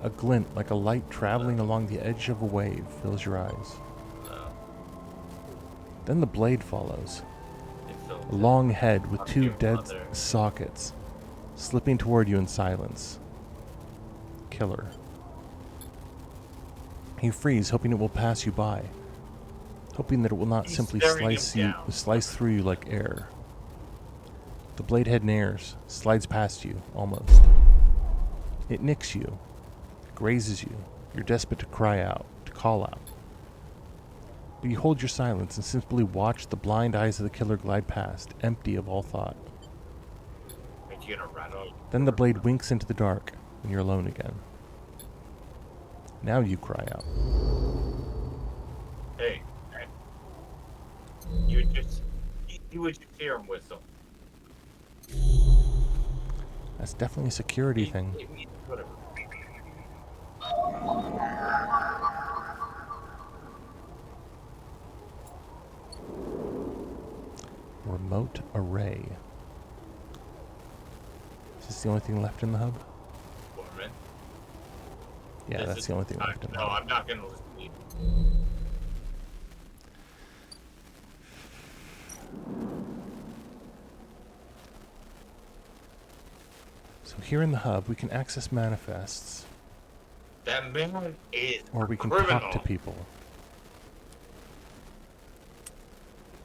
A glint like a light traveling along the edge of a wave fills your eyes. Then the blade follows. A long head with 2 dead sockets, slipping toward you in silence. Killer. You freeze, hoping it will pass you by. Hoping that it will not He's simply staring him down. slice through you like air. The blade head nares, slides past you, almost. It nicks you, grazes you. You're desperate to cry out, to call out. But you hold your silence and simply watch the blind eyes of the killer glide past, empty of all thought. Aren't you gonna rattle? Then the blade winks into the dark, and you're alone again. Now you cry out. Hey, you would just hear him whistle. That's definitely a security thing. Whatever. Remote array. Is this the only thing left in the hub? Woman. Yeah, This that's is the only thing not- left in the No, hub. I'm not gonna listen to you. So here in the hub, we can access manifests, That man is or we can criminal. talk to people.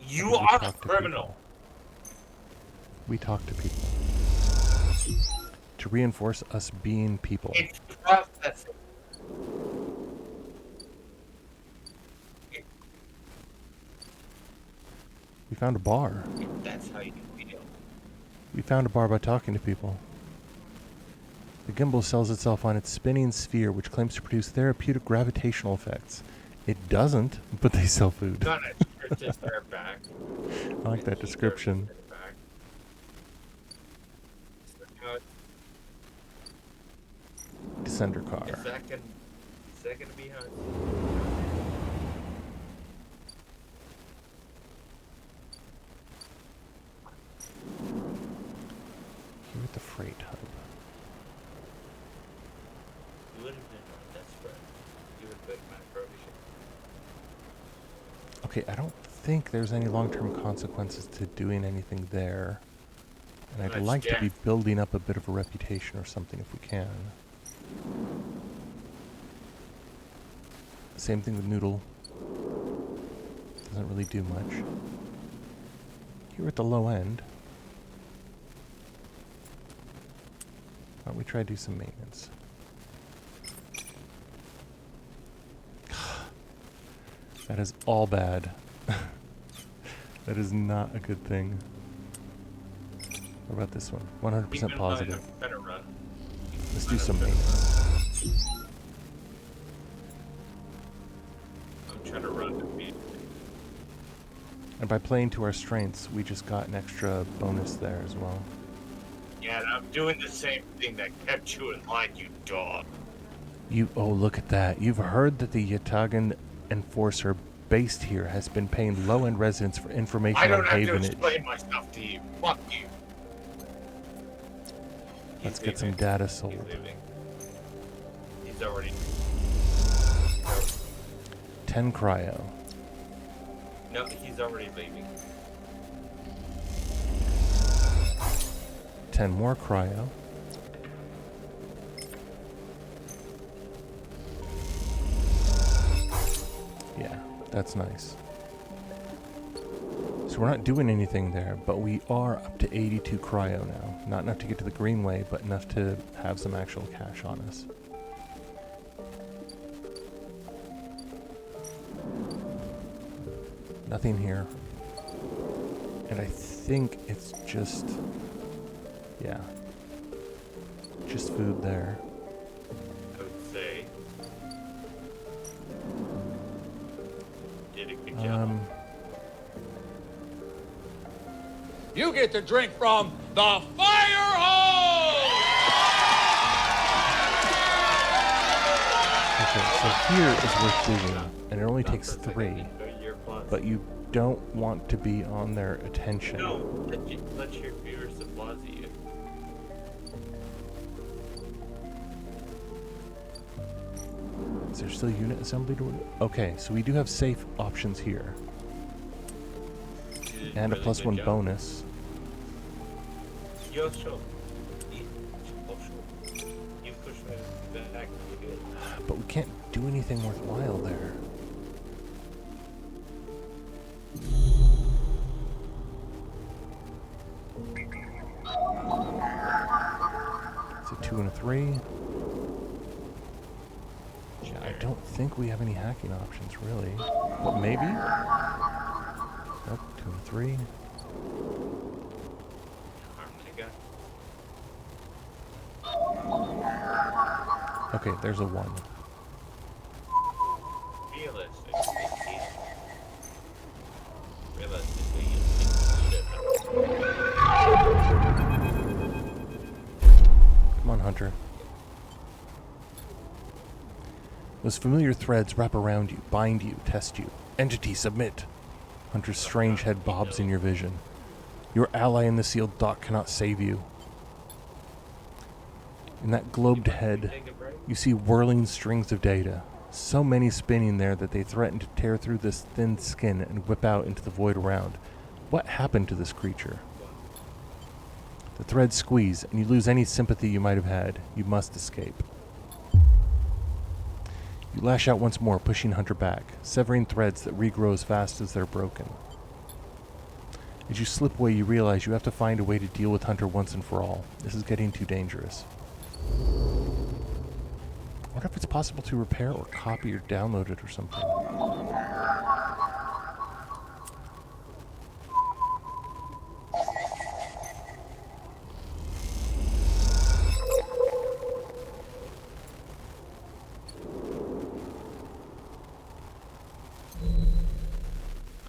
You We are talk to criminal. people. We talk to people. To reinforce us being people. It's processing. We found a bar. That's how you feel. We found a bar by talking to people. The gimbal sells itself on its spinning sphere, which claims to produce therapeutic gravitational effects. It doesn't, but they sell food. Got it. Just their back. I like that description. Descender car. Is that gonna be how? Here at the freight hub. You would have been my best friend. You would have been my protege. Okay, I don't think there's any long-term consequences to doing anything there. And I'd That's like to be Jack. building up a bit of a reputation or something if we can. Same thing with Noodle. Doesn't really do much. Here at the low end. Why don't we try to do some maintenance? That is all bad. That is not a good thing. What about this one? 100% positive. I'm gonna run. Let's do some maintenance. I'm trying to run to beat. And by playing to our strengths, we just got an extra bonus there as well. Yeah, and I'm doing the same thing that kept you in line, you dog. Oh, look at that. You've heard that the Yatagan enforcer based here has been paying low-end residents for I information on don't have to Havenage. explain myself to you. Fuck you. Let's He's get some leaving. data He's sold. leaving. He's already. 10 cryo. No, he's already leaving. 10 more cryo. Yeah, that's nice. So we're not doing anything there, but we are up to 82 cryo now. Not enough to get to the Greenway, but enough to have some actual cash on us. Nothing here. And I think it's just... yeah. Just food there. I would say. Did a good job. You get to drink from the fire hose! Okay, so here is worth doing, and it only takes 3, Year plus. but you don't want to be on their attention. No, let your viewers applaud you. Is there still unit assembly to... okay, so we do have safe options here. You did And a really plus good 1 job. bonus. Yo, show. You pushed me back. Good. But we can't do anything worthwhile there. It's a 2 and a 3. I don't think we have any hacking options, really. But maybe? Nope, 2 and 3. Okay, there's a 1. Realistically, Come on, Hunter. Those familiar threads wrap around you, bind you, test you. Entity, submit. Hunter's strange head bobs in your vision. Your ally in the sealed dock cannot save you. In that globed head, you see whirling strings of data. So many spinning there that they threaten to tear through this thin skin and whip out into the void around. What happened to this creature? The threads squeeze, and you lose any sympathy you might have had. You must escape. You lash out once more, pushing Hunter back, severing threads that regrow as fast as they're broken. As you slip away, you realize you have to find a way to deal with Hunter once and for all. This is getting too dangerous. I wonder if it's possible to repair or copy or download it or something.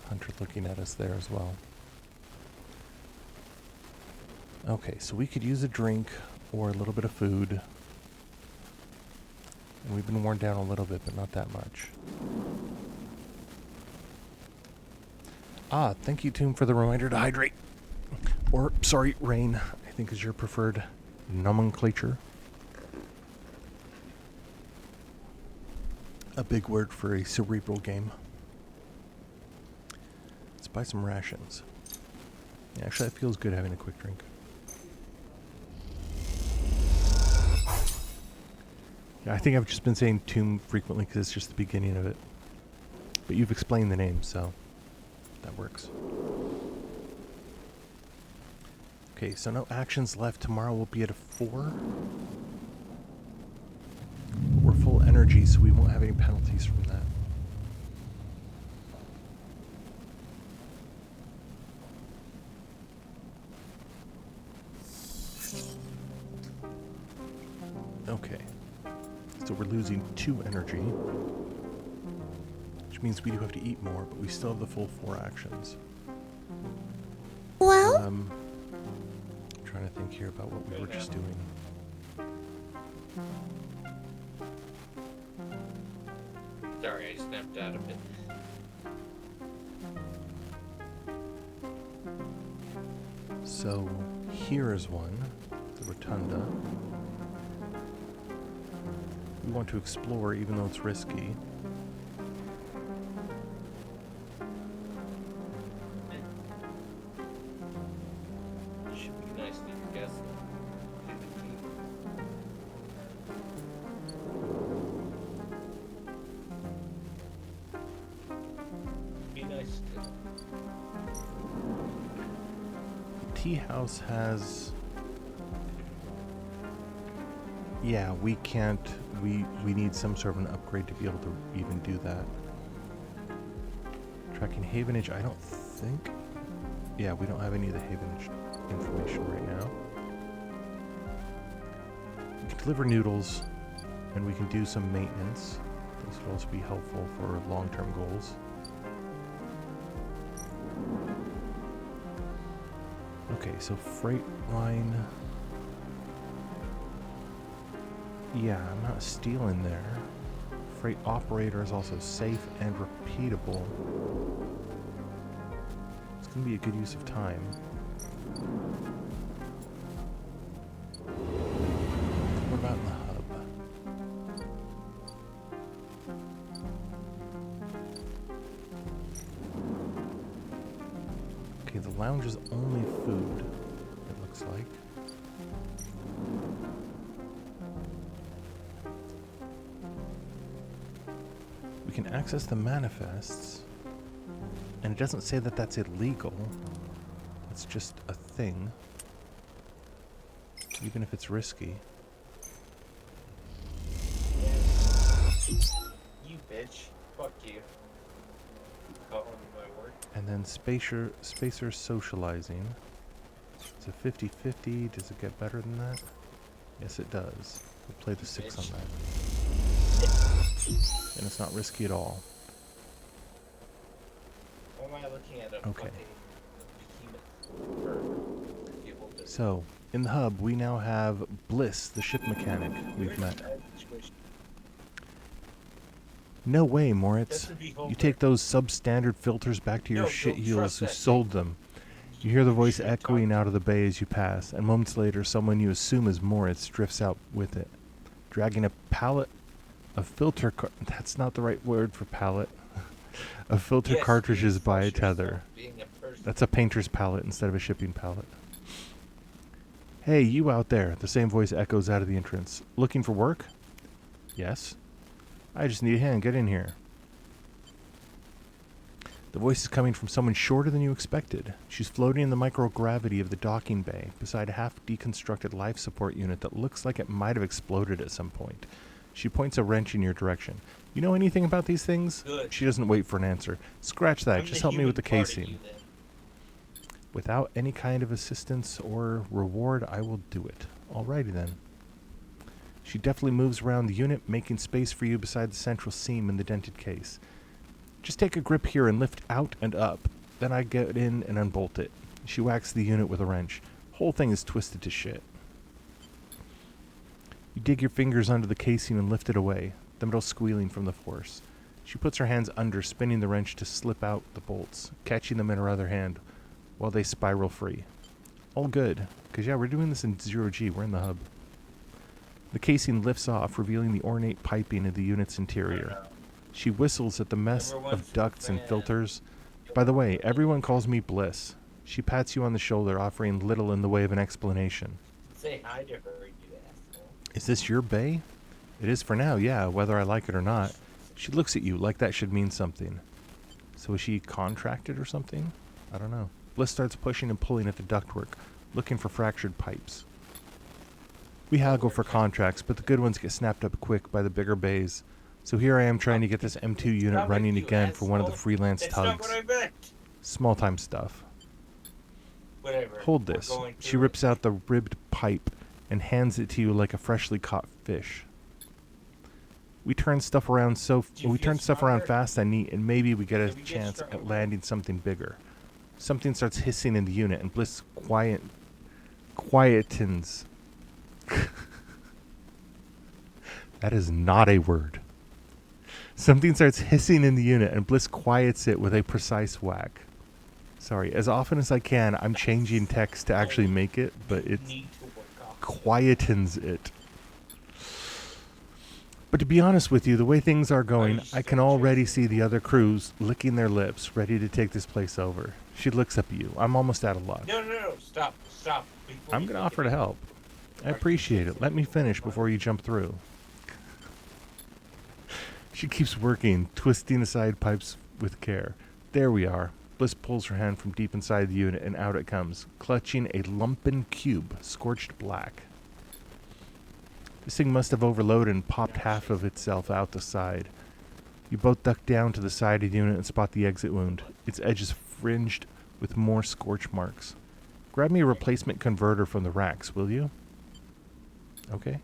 Hunter looking at us there as well. Okay, so we could use a drink or a little bit of food. And we've been worn down a little bit, but not that much. Ah, thank you, Tomb, for the reminder to hydrate. Or, sorry, Rain, I think is your preferred nomenclature. A big word for a cerebral game. Let's buy some rations. Yeah, actually, it feels good having a quick drink. Yeah, I think I've just been saying Tomb frequently because it's just the beginning of it. But you've explained the name, so that works. Okay, so no actions left. Tomorrow we'll be at a 4. We're full energy, so we won't have any penalties from that. Okay. So we're losing 2 energy, which means we do have to eat more, but we still have the full 4 actions. Well, I'm trying to think here about what we were just doing. Sorry, I snapped out of it. So here is one, the rotunda. We want to explore even though it's risky. Should be nice to your guests. Be nice to Tea house has... Yeah, we can't... We need some sort of an upgrade to be able to even do that. Tracking Havenage, I don't think... Yeah, we don't have any of the Havenage information right now. We can deliver noodles, and we can do some maintenance. Those would also be helpful for long-term goals. Okay, so freight line. Yeah, I'm not stealing there. Freight operator is also safe and repeatable. It's going to be a good use of time. What about in the hub? Okay, the lounge is only food, it looks like. We can access the manifests, and it doesn't say that that's illegal. It's just a thing, even if it's risky. You bitch. Fuck you. Calling my work. And then spacer socializing. It's a 50-50. Does it get better than that? Yes, it does. We'll play the 6 on that. And it's not risky at all. Why am I looking at a Okay. fucking behemoth? You hold it. So, in the hub, we now have Bliss, the ship mechanic we've met. No way, Moritz. You take those substandard filters back to your No, shit don't heels trust who that sold them. You hear the voice should echoing talk. out of the bay as you pass, and moments later, someone you assume is Moritz drifts out with it, dragging a pallet of filter. That's not the right word for pallet. Of filter Yes, cartridges you by a trust yourself tether. being a person. That's a painter's pallet instead of a shipping pallet. Hey, you out there, the same voice echoes out of the entrance. Looking for work? Yes. I just need a hand, get in here. The voice is coming from someone shorter than you expected. She's floating in the microgravity of the docking bay, beside a half-deconstructed life support unit that looks like it might have exploded at some point. She points a wrench in your direction. You know anything about these things? Good. She doesn't wait for an answer. Scratch that, I'm just the help me with the human part of casing. you then. Without any kind of assistance or reward, I will do it. Alrighty then. She deftly moves around the unit, making space for you beside the central seam in the dented case. Just take a grip here and lift out and up. Then I get in and unbolt it. She whacks the unit with a wrench. Whole thing is twisted to shit. You dig your fingers under the casing and lift it away, the metal squealing from the force. She puts her hands under, spinning the wrench to slip out the bolts, catching them in her other hand while they spiral free. All good, because yeah, we're doing this in 0G, we're in the hub. The casing lifts off, revealing the ornate piping of the unit's interior. She whistles at the mess of ducts and filters. By the way, everyone calls me Bliss. She pats you on the shoulder, offering little in the way of an explanation. Say hi to her, you asshole. Is this your bay? It is for now, yeah, whether I like it or not. She looks at you like that should mean something. So is she contracted or something? I don't know. Bliss starts pushing and pulling at the ductwork, looking for fractured pipes. We haggle for contracts, but the good ones get snapped up quick by the bigger bays. So here I am trying to get this M2 unit Stop it, running you again for one of the asshole. freelance That's not tugs. what I meant. Small time stuff. Whatever. Hold We're this. going She through rips it. out the ribbed pipe and hands it to you like a freshly caught fish. We turn stuff around Do you we feel turn stuff around stronger? fast and neat, and maybe we get a Did we get chance at stronger? landing something bigger. Something starts hissing in the unit, and Bliss Quietens. That is not a word. Something starts hissing in the unit, and Bliss quiets it with a precise whack. Sorry, as often as I can, I'm changing text to actually make it, but it's Need to work off. quietens it. But to be honest with you, the way things are going, I can already see the other crews licking their lips, ready to take this place over. She looks up at you. I'm almost out of luck. No. Stop. Before I'm you going to look offer at to me. help. I appreciate it. Let me finish before you jump through. She keeps working, twisting aside pipes with care. There we are. Bliss pulls her hand from deep inside the unit, and out it comes, clutching a lumpen cube, scorched black. This thing must have overloaded and popped half of itself out the side. You both duck down to the side of the unit and spot the exit wound, its edges fringed with more scorch marks. Grab me a replacement converter from the racks, will you? Okay.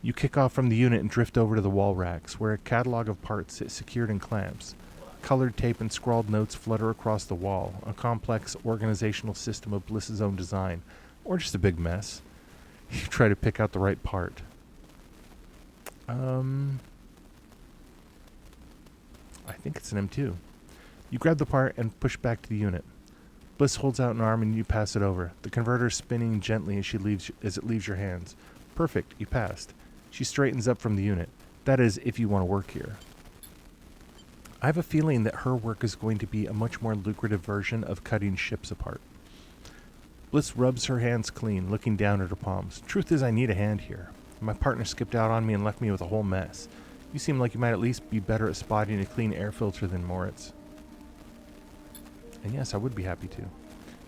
You kick off from the unit and drift over to the wall racks, where a catalog of parts sit secured in clamps. Colored tape and scrawled notes flutter across the wall, a complex organizational system of Bliss's own design, or just a big mess. You try to pick out the right part. I think it's an M2. You grab the part and push back to the unit. Bliss holds out an arm and you pass it over, the converter spinning gently as it leaves your hands. Perfect, you passed. She straightens up from the unit. That is, if you want to work here. I have a feeling that her work is going to be a much more lucrative version of cutting ships apart. Bliss rubs her hands clean, looking down at her palms. Truth is, I need a hand here. My partner skipped out on me and left me with a whole mess. You seem like you might at least be better at spotting a clean air filter than Moritz. And yes, I would be happy to.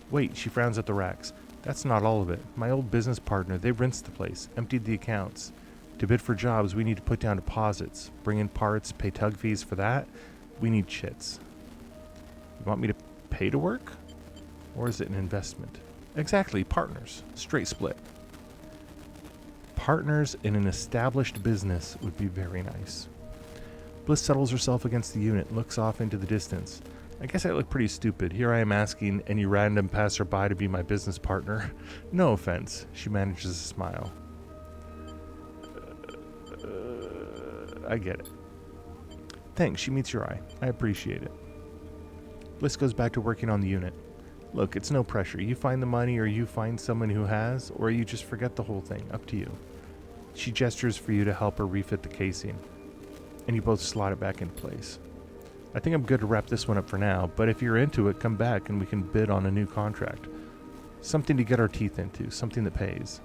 Wait, she frowns at the racks. That's not all of it. My old business partner, they rinsed the place, emptied the accounts. To bid for jobs, we need to put down deposits, bring in parts, pay tug fees for that. We need chits. You want me to pay to work? Or is it an investment? Exactly, partners. Straight split. Partners in an established business would be very nice. Bliss settles herself against the unit and looks off into the distance. I guess I look pretty stupid. Here I am asking any random passerby to be my business partner. No offense. She manages a smile. I get it. Thanks, she meets your eye. I appreciate it. Bliss goes back to working on the unit. Look, it's no pressure. You find the money or you find someone who has, or you just forget the whole thing. Up to you. She gestures for you to help her refit the casing, and you both slot it back in place. I think I'm good to wrap this one up for now, but if you're into it, come back and we can bid on a new contract. Something to get our teeth into, something that pays.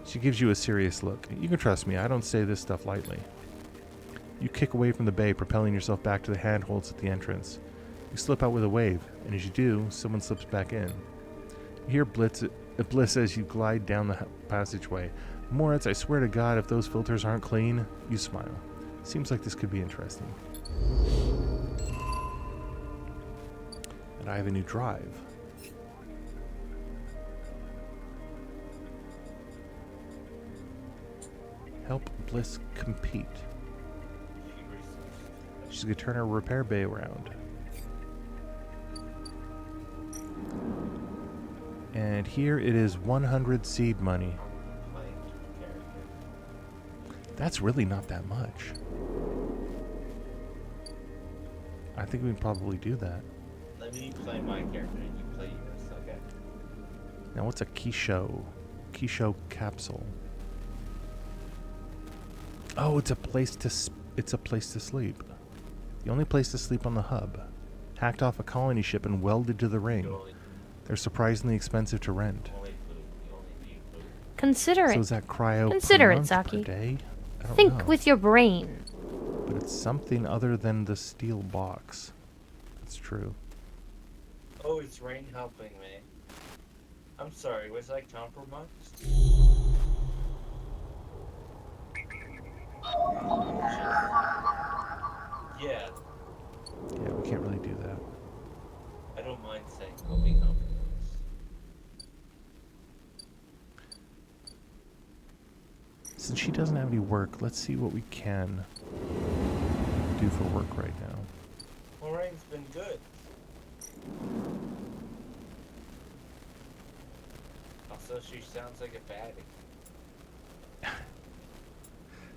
She gives you a serious look. You can trust me, I don't say this stuff lightly. You kick away from the bay, propelling yourself back to the handholds at the entrance. You slip out with a wave, and as you do, someone slips back in. You hear Bliss as you glide down the passageway. Moritz, I swear to God, if those filters aren't clean, you smile. Seems like this could be interesting. And I have a new drive. Help Bliss compete. She's going to turn her repair bay around. And here it is 100 seed money. That's really not that much. I think we can probably do that. Let me play my character and you play yours, okay? Now what's a Kisho? Kisho capsule. Oh, it's a place to sleep. The only place to sleep on the hub. Hacked off a colony ship and welded to the ring. They're surprisingly expensive to rent. Consider So it. is that cryo Consider per it, month, Saki. per day? I don't Think know. with your brain. But it's something other than the steel box. That's true. Oh, it's Rain helping me. I'm sorry, was I compromised? Yeah, Yeah, we can't really do that. I don't mind saying I'll be compromised. Since she doesn't have any work, let's see what we can do for work right now. Well, Rain's been good. So she sounds like a baddie.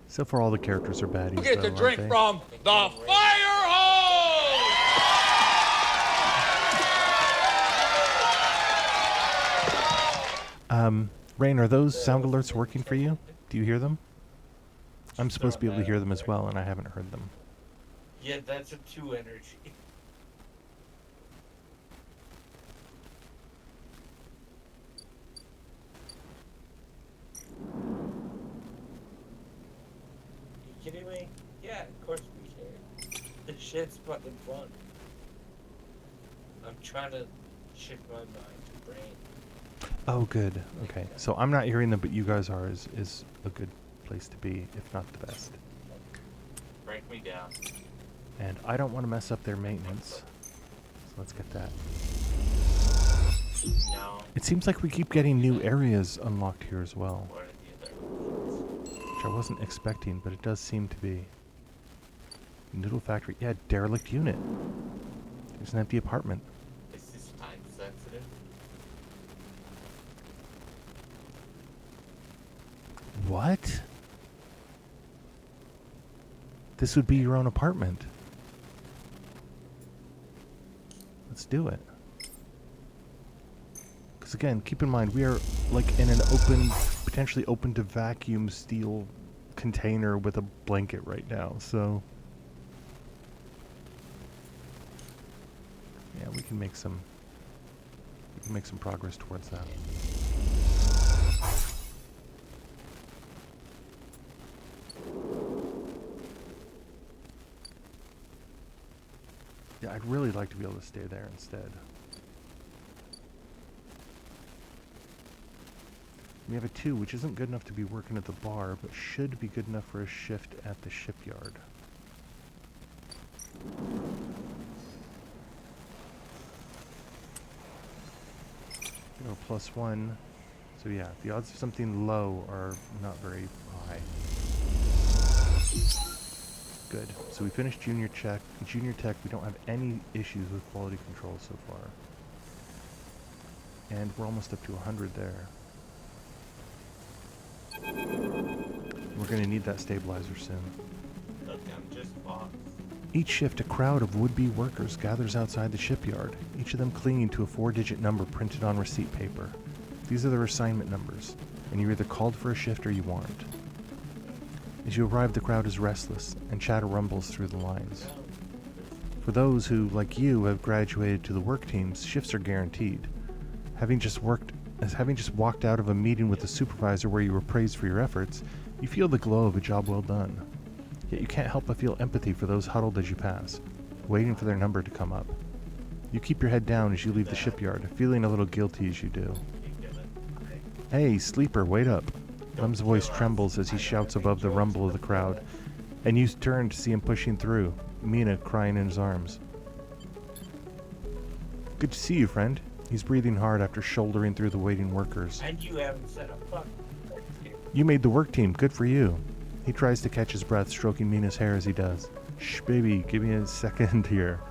So far, all the characters are baddies, You get though, the drink aren't they? from the fire hose! Rain, are those sound alerts working for you? Do you hear them? I'm supposed to be able to hear them as well, and I haven't heard them. Yeah, that's a 2 energy. You kidding me? Yeah, of course we can. This shit's fucking fun. I'm trying to shift my mind to brain. Oh, good. Okay, so I'm not hearing them, but you guys are is a good place to be, if not the best. Break me down. And I don't want to mess up their maintenance, so let's get that. No. It seems like we keep getting new areas unlocked here as well, What are the other options? which I wasn't expecting, but it does seem to be. Noodle factory. Yeah, derelict unit. There's an empty apartment. Is this time sensitive? What? This would be your own apartment. Let's do it. Because again, keep in mind, we are like in an open, potentially open to vacuum steel container with a blanket right now, so... Yeah, we can make some progress towards that. Yeah, I'd really like to be able to stay there instead. We have a 2, which isn't good enough to be working at the bar, but should be good enough for a shift at the shipyard. +1. So yeah, the odds of something low are not very high. Good. So we finished junior tech. We don't have any issues with quality control so far. And we're almost up to 100 there. We're going to need that stabilizer soon. Look, I'm just lost. Each shift, a crowd of would-be workers gathers outside the shipyard, each of them clinging to a 4-digit number printed on receipt paper. These are their assignment numbers, and you're either called for a shift or you aren't. As you arrive, the crowd is restless, and chatter rumbles through the lines. For those who, like you, have graduated to the work teams, shifts are guaranteed. Having just walked out of a meeting with the supervisor where you were praised for your efforts, you feel the glow of a job well done. Yet you can't help but feel empathy for those huddled as you pass, waiting for their number to come up. You keep your head down as you leave the shipyard, feeling a little guilty as you do. Hey, sleeper, wait up. Lem's voice trembles as he shouts above the rumble of the crowd, and you turn to see him pushing through, Mina crying in his arms. Good to see you, friend. He's breathing hard after shouldering through the waiting workers. And you haven't said a fuck. You made the work team, good for you. He tries to catch his breath, stroking Mina's hair as he does. Shh, baby, give me a second here.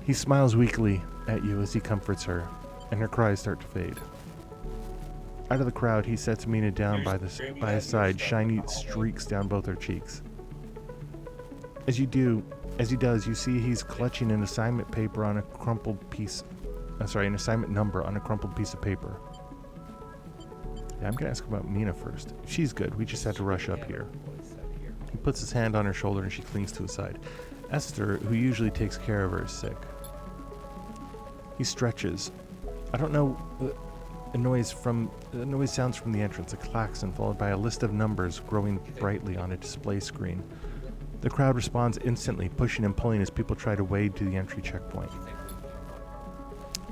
He smiles weakly at you as he comforts her, and her cries start to fade. Out of the crowd, he sets Mina down by his side, shiny streaks down both her cheeks. As he does, you see he's clutching an assignment paper on a crumpled piece. An assignment number on a crumpled piece of paper. Yeah, I'm gonna ask about Mina first. She's good. We just had to rush up here. He puts his hand on her shoulder and she clings to his side. Esther, who usually takes care of her, is sick. He stretches. I don't know. A noise sounds from the entrance, a klaxon followed by a list of numbers growing brightly on a display screen. The crowd responds instantly, pushing and pulling as people try to wade to the entry checkpoint.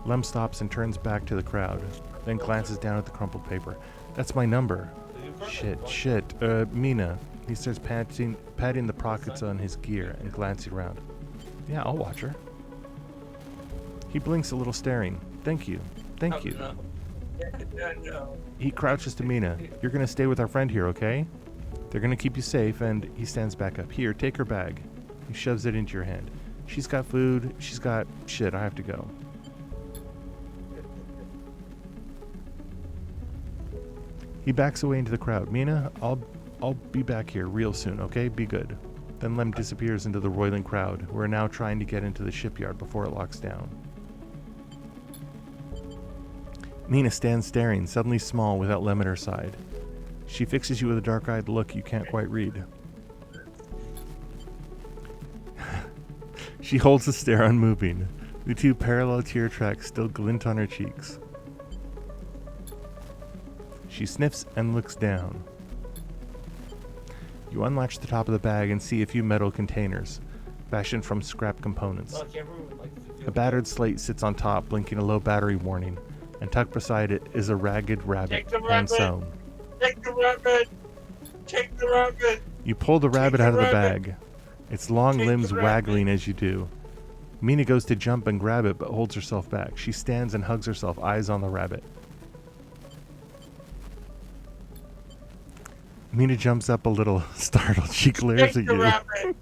Lem stops and turns back to the crowd, then glances down at the crumpled paper. That's my number. Shit. Mina. He starts patting the pockets on his gear and glancing around. Yeah, I'll watch her. He blinks a little, staring. Thank you. No. He crouches to Mina. You're gonna stay with our friend here, okay? They're gonna keep you safe, and he stands back up. Here, take her bag. He shoves it into your hand. She's got food. She's got... Shit, I have to go. He backs away into the crowd. Mina, I'll be back here real soon, okay? Be good. Then Lem disappears into the roiling crowd, who are now trying to get into the shipyard before it locks down. Mina stands staring, suddenly small without Lem at her side. She fixes you with a dark-eyed look you can't quite read. She holds the stare unmoving. The two parallel tear tracks still glint on her cheeks. She sniffs and looks down. You unlatch the top of the bag and see a few metal containers, fashioned from scrap components. Look, everyone likes to do A battered slate sits on top, blinking a low battery warning, and tucked beside it is a ragged rabbit, Take the hand rabbit! sewn. Take the rabbit! Take the rabbit! You pull the rabbit the out of the rabbit! bag, its long Take limbs the rabbit! waggling as you do. Mina goes to jump and grab it, but holds herself back. She stands and hugs herself, eyes on the rabbit. Mina jumps up a little startled. She glares Take at the you. rabbit!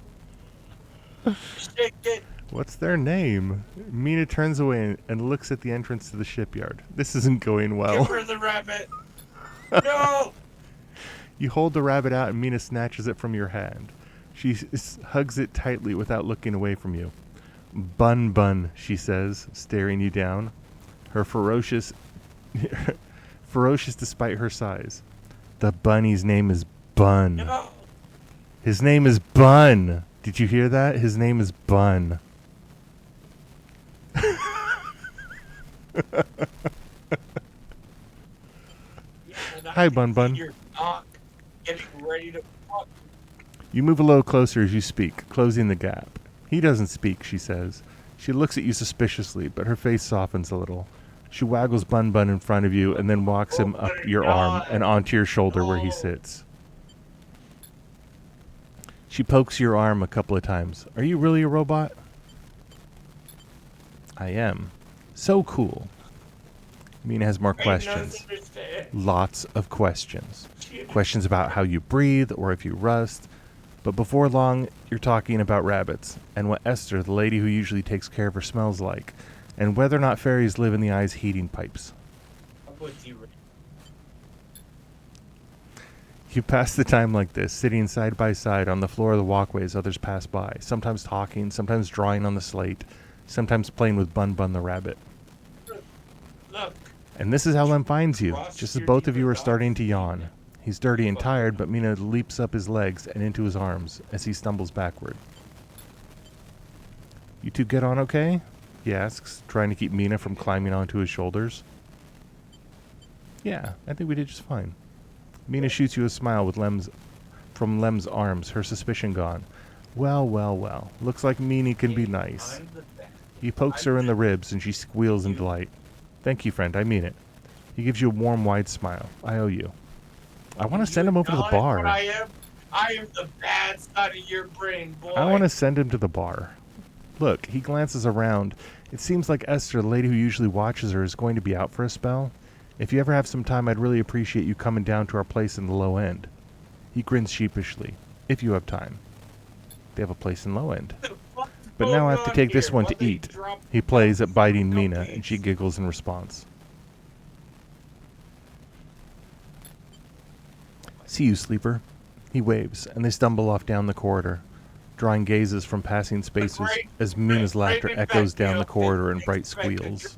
Shake it! What's their name? Mina turns away and looks at the entrance to the shipyard. This isn't going Give well. her the rabbit! No! You hold the rabbit out and Mina snatches it from your hand. She hugs it tightly without looking away from you. Bun Bun, she says, staring you down. Her ferocious despite her size. The bunny's name is Bun. No! His name is Bun. Did you hear that? His name is Bun. Yeah, and I Hi, can Bun see Bun. your knock getting ready to fuck. You move a little closer as you speak, closing the gap. He doesn't speak, she says. She looks at you suspiciously, but her face softens a little. She waggles Bun Bun in front of you and then walks him up your arm and onto your shoulder where he sits. She pokes your arm a couple of times. Are you really a robot? I am. So cool. Mina has more questions. Lots of questions. Questions about how you breathe or if you rust. But before long, you're talking about rabbits and what Esther, the lady who usually takes care of her, smells like, and whether or not fairies live in the eye's heating pipes. You pass the time like this, sitting side by side on the floor of the walkway as others pass by, sometimes talking, sometimes drawing on the slate, sometimes playing with Bun Bun the rabbit. Look, And this is how Lem finds you, just as both of you are starting to yawn. He's dirty and tired, but Mina leaps up his legs and into his arms as he stumbles backward. You two get on okay? He asks, trying to keep Mina from climbing onto his shoulders. Yeah, I think we did just fine. Mina shoots you a smile with from Lem's arms, her suspicion gone. Well, well, well. Looks like Meanie can be nice. I'm the best. He pokes her in the ribs and she squeals in delight. Thank you, friend. I mean it. He gives you a warm, wide smile. I owe you. I want to send him over to the acknowledge bar. what I am the bad side of your brain, boy. I want to send him to the bar. Look, he glances around. It seems like Esther, the lady who usually watches her, is going to be out for a spell. If you ever have some time, I'd really appreciate you coming down to our place in the Low End. He grins sheepishly. If you have time. They have a place in Low End. But now I have to take this one to eat. He plays at biting Mina, and she giggles in response. See you, sleeper. He waves, and they stumble off down the corridor, drawing gazes from passing spaces as Mina's laughter echoes down the corridor in bright squeals.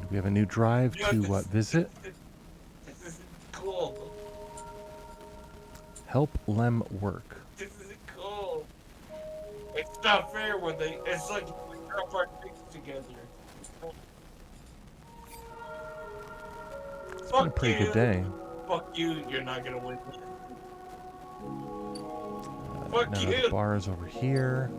We have a new drive to what visit? This isn't cool. Help Lem work. This isn't cool. It's not fair when it's like we drop our things together. It's been a pretty good day. Fuck you, you're not gonna win. Fuck Now you. the bar is over here.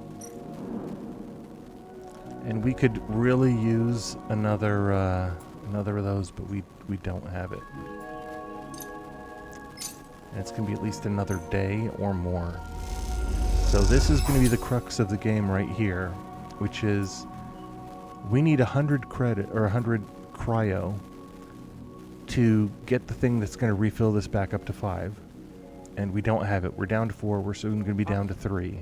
And we could really use another of those, but we don't have it. And it's gonna be at least another day or more. So this is gonna be the crux of the game right here, which is we need 100 credit or 100 cryo to get the thing that's gonna refill this back up to 5. And we don't have it. We're down to 4. We're soon gonna be down to 3.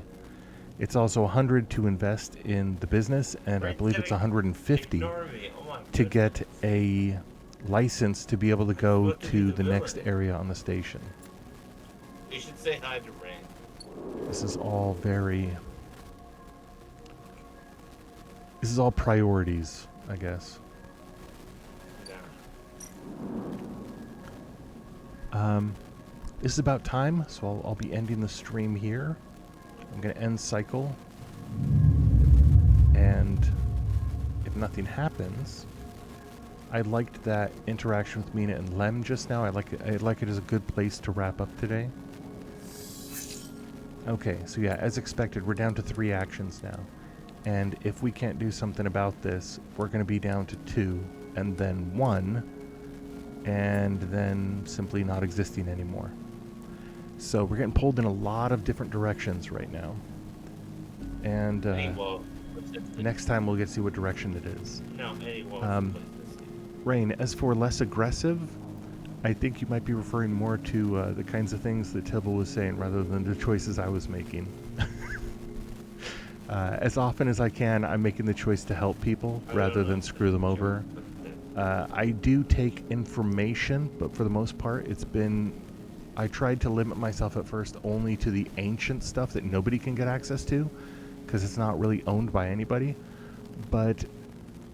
It's also 100 to invest in the business, and I believe it's 150 Ignore me. Oh my to goodness. get a license to be able to go What to be to the the next villain? area on the station. You should say hi to Rain. This is all very... This is all priorities, I guess. Yeah. This is about time, so I'll be ending the stream here. I'm going to end cycle. And if nothing happens, I liked that interaction with Mina and Lem just now. I like it as a good place to wrap up today. Okay, so yeah, as expected, we're down to 3 actions now. And if we can't do something about this, we're going to be down to 2, and then 1, and then simply not existing anymore. So we're getting pulled in a lot of different directions right now. And Hey, well, next time we'll get to see what direction it is. no, hey, well, Rain, as for less aggressive, I think you might be referring more to the kinds of things that Tibble was saying rather than the choices I was making. As often as I can, I'm making the choice to help people rather than screw them over. I do take information, but for the most part, it's been... I tried to limit myself at first only to the ancient stuff that nobody can get access to, because it's not really owned by anybody. But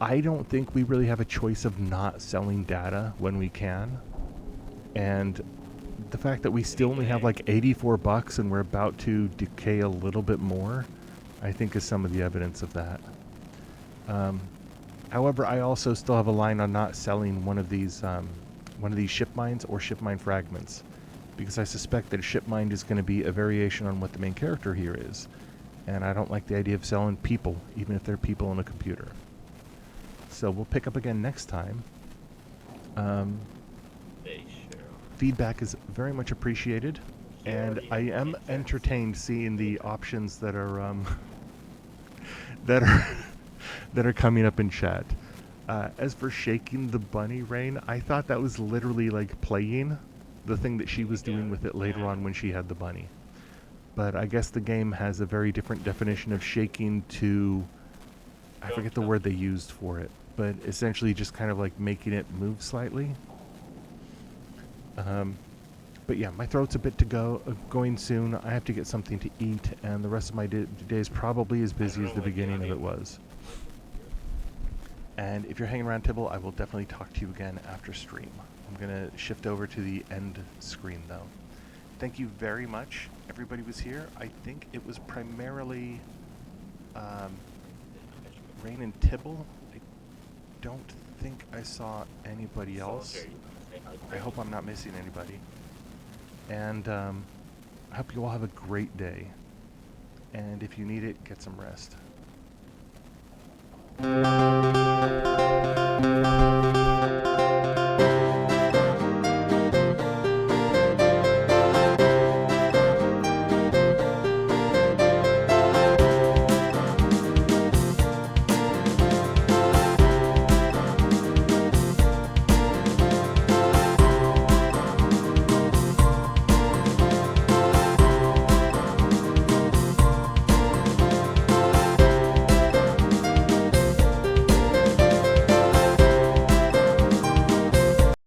I don't think we really have a choice of not selling data when we can. And the fact that we still only have like 84 bucks and we're about to decay a little bit more, I think is some of the evidence of that. However, I also still have a line on not selling one of these ship mines or ship mine fragments, because I suspect that a ship mine is going to be a variation on what the main character here is, and I don't like the idea of selling people, even if they're people in a computer. So we'll pick up again next time. Feedback is very much appreciated, and I am entertained seeing the options that are that are coming up in chat. As for shaking the bunny, Rain, I thought that was literally like playing the thing that she was doing with it later on when she had the bunny. But I guess the game has a very different definition of shaking to... I forget the word they used for it, but essentially just kind of like making it move slightly. But yeah, my throat's a bit to go, going soon. I have to get something to eat, and the rest of my day is probably as busy as the beginning of it was. And if you're hanging around, Tibble, I will definitely talk to you again after stream. I'm going to shift over to the end screen, though. Thank you very much. Everybody was here. I think it was primarily Rain and Tibble. I don't think I saw anybody else. I hope I'm not missing anybody. And I hope you all have a great day. And if you need it, get some rest.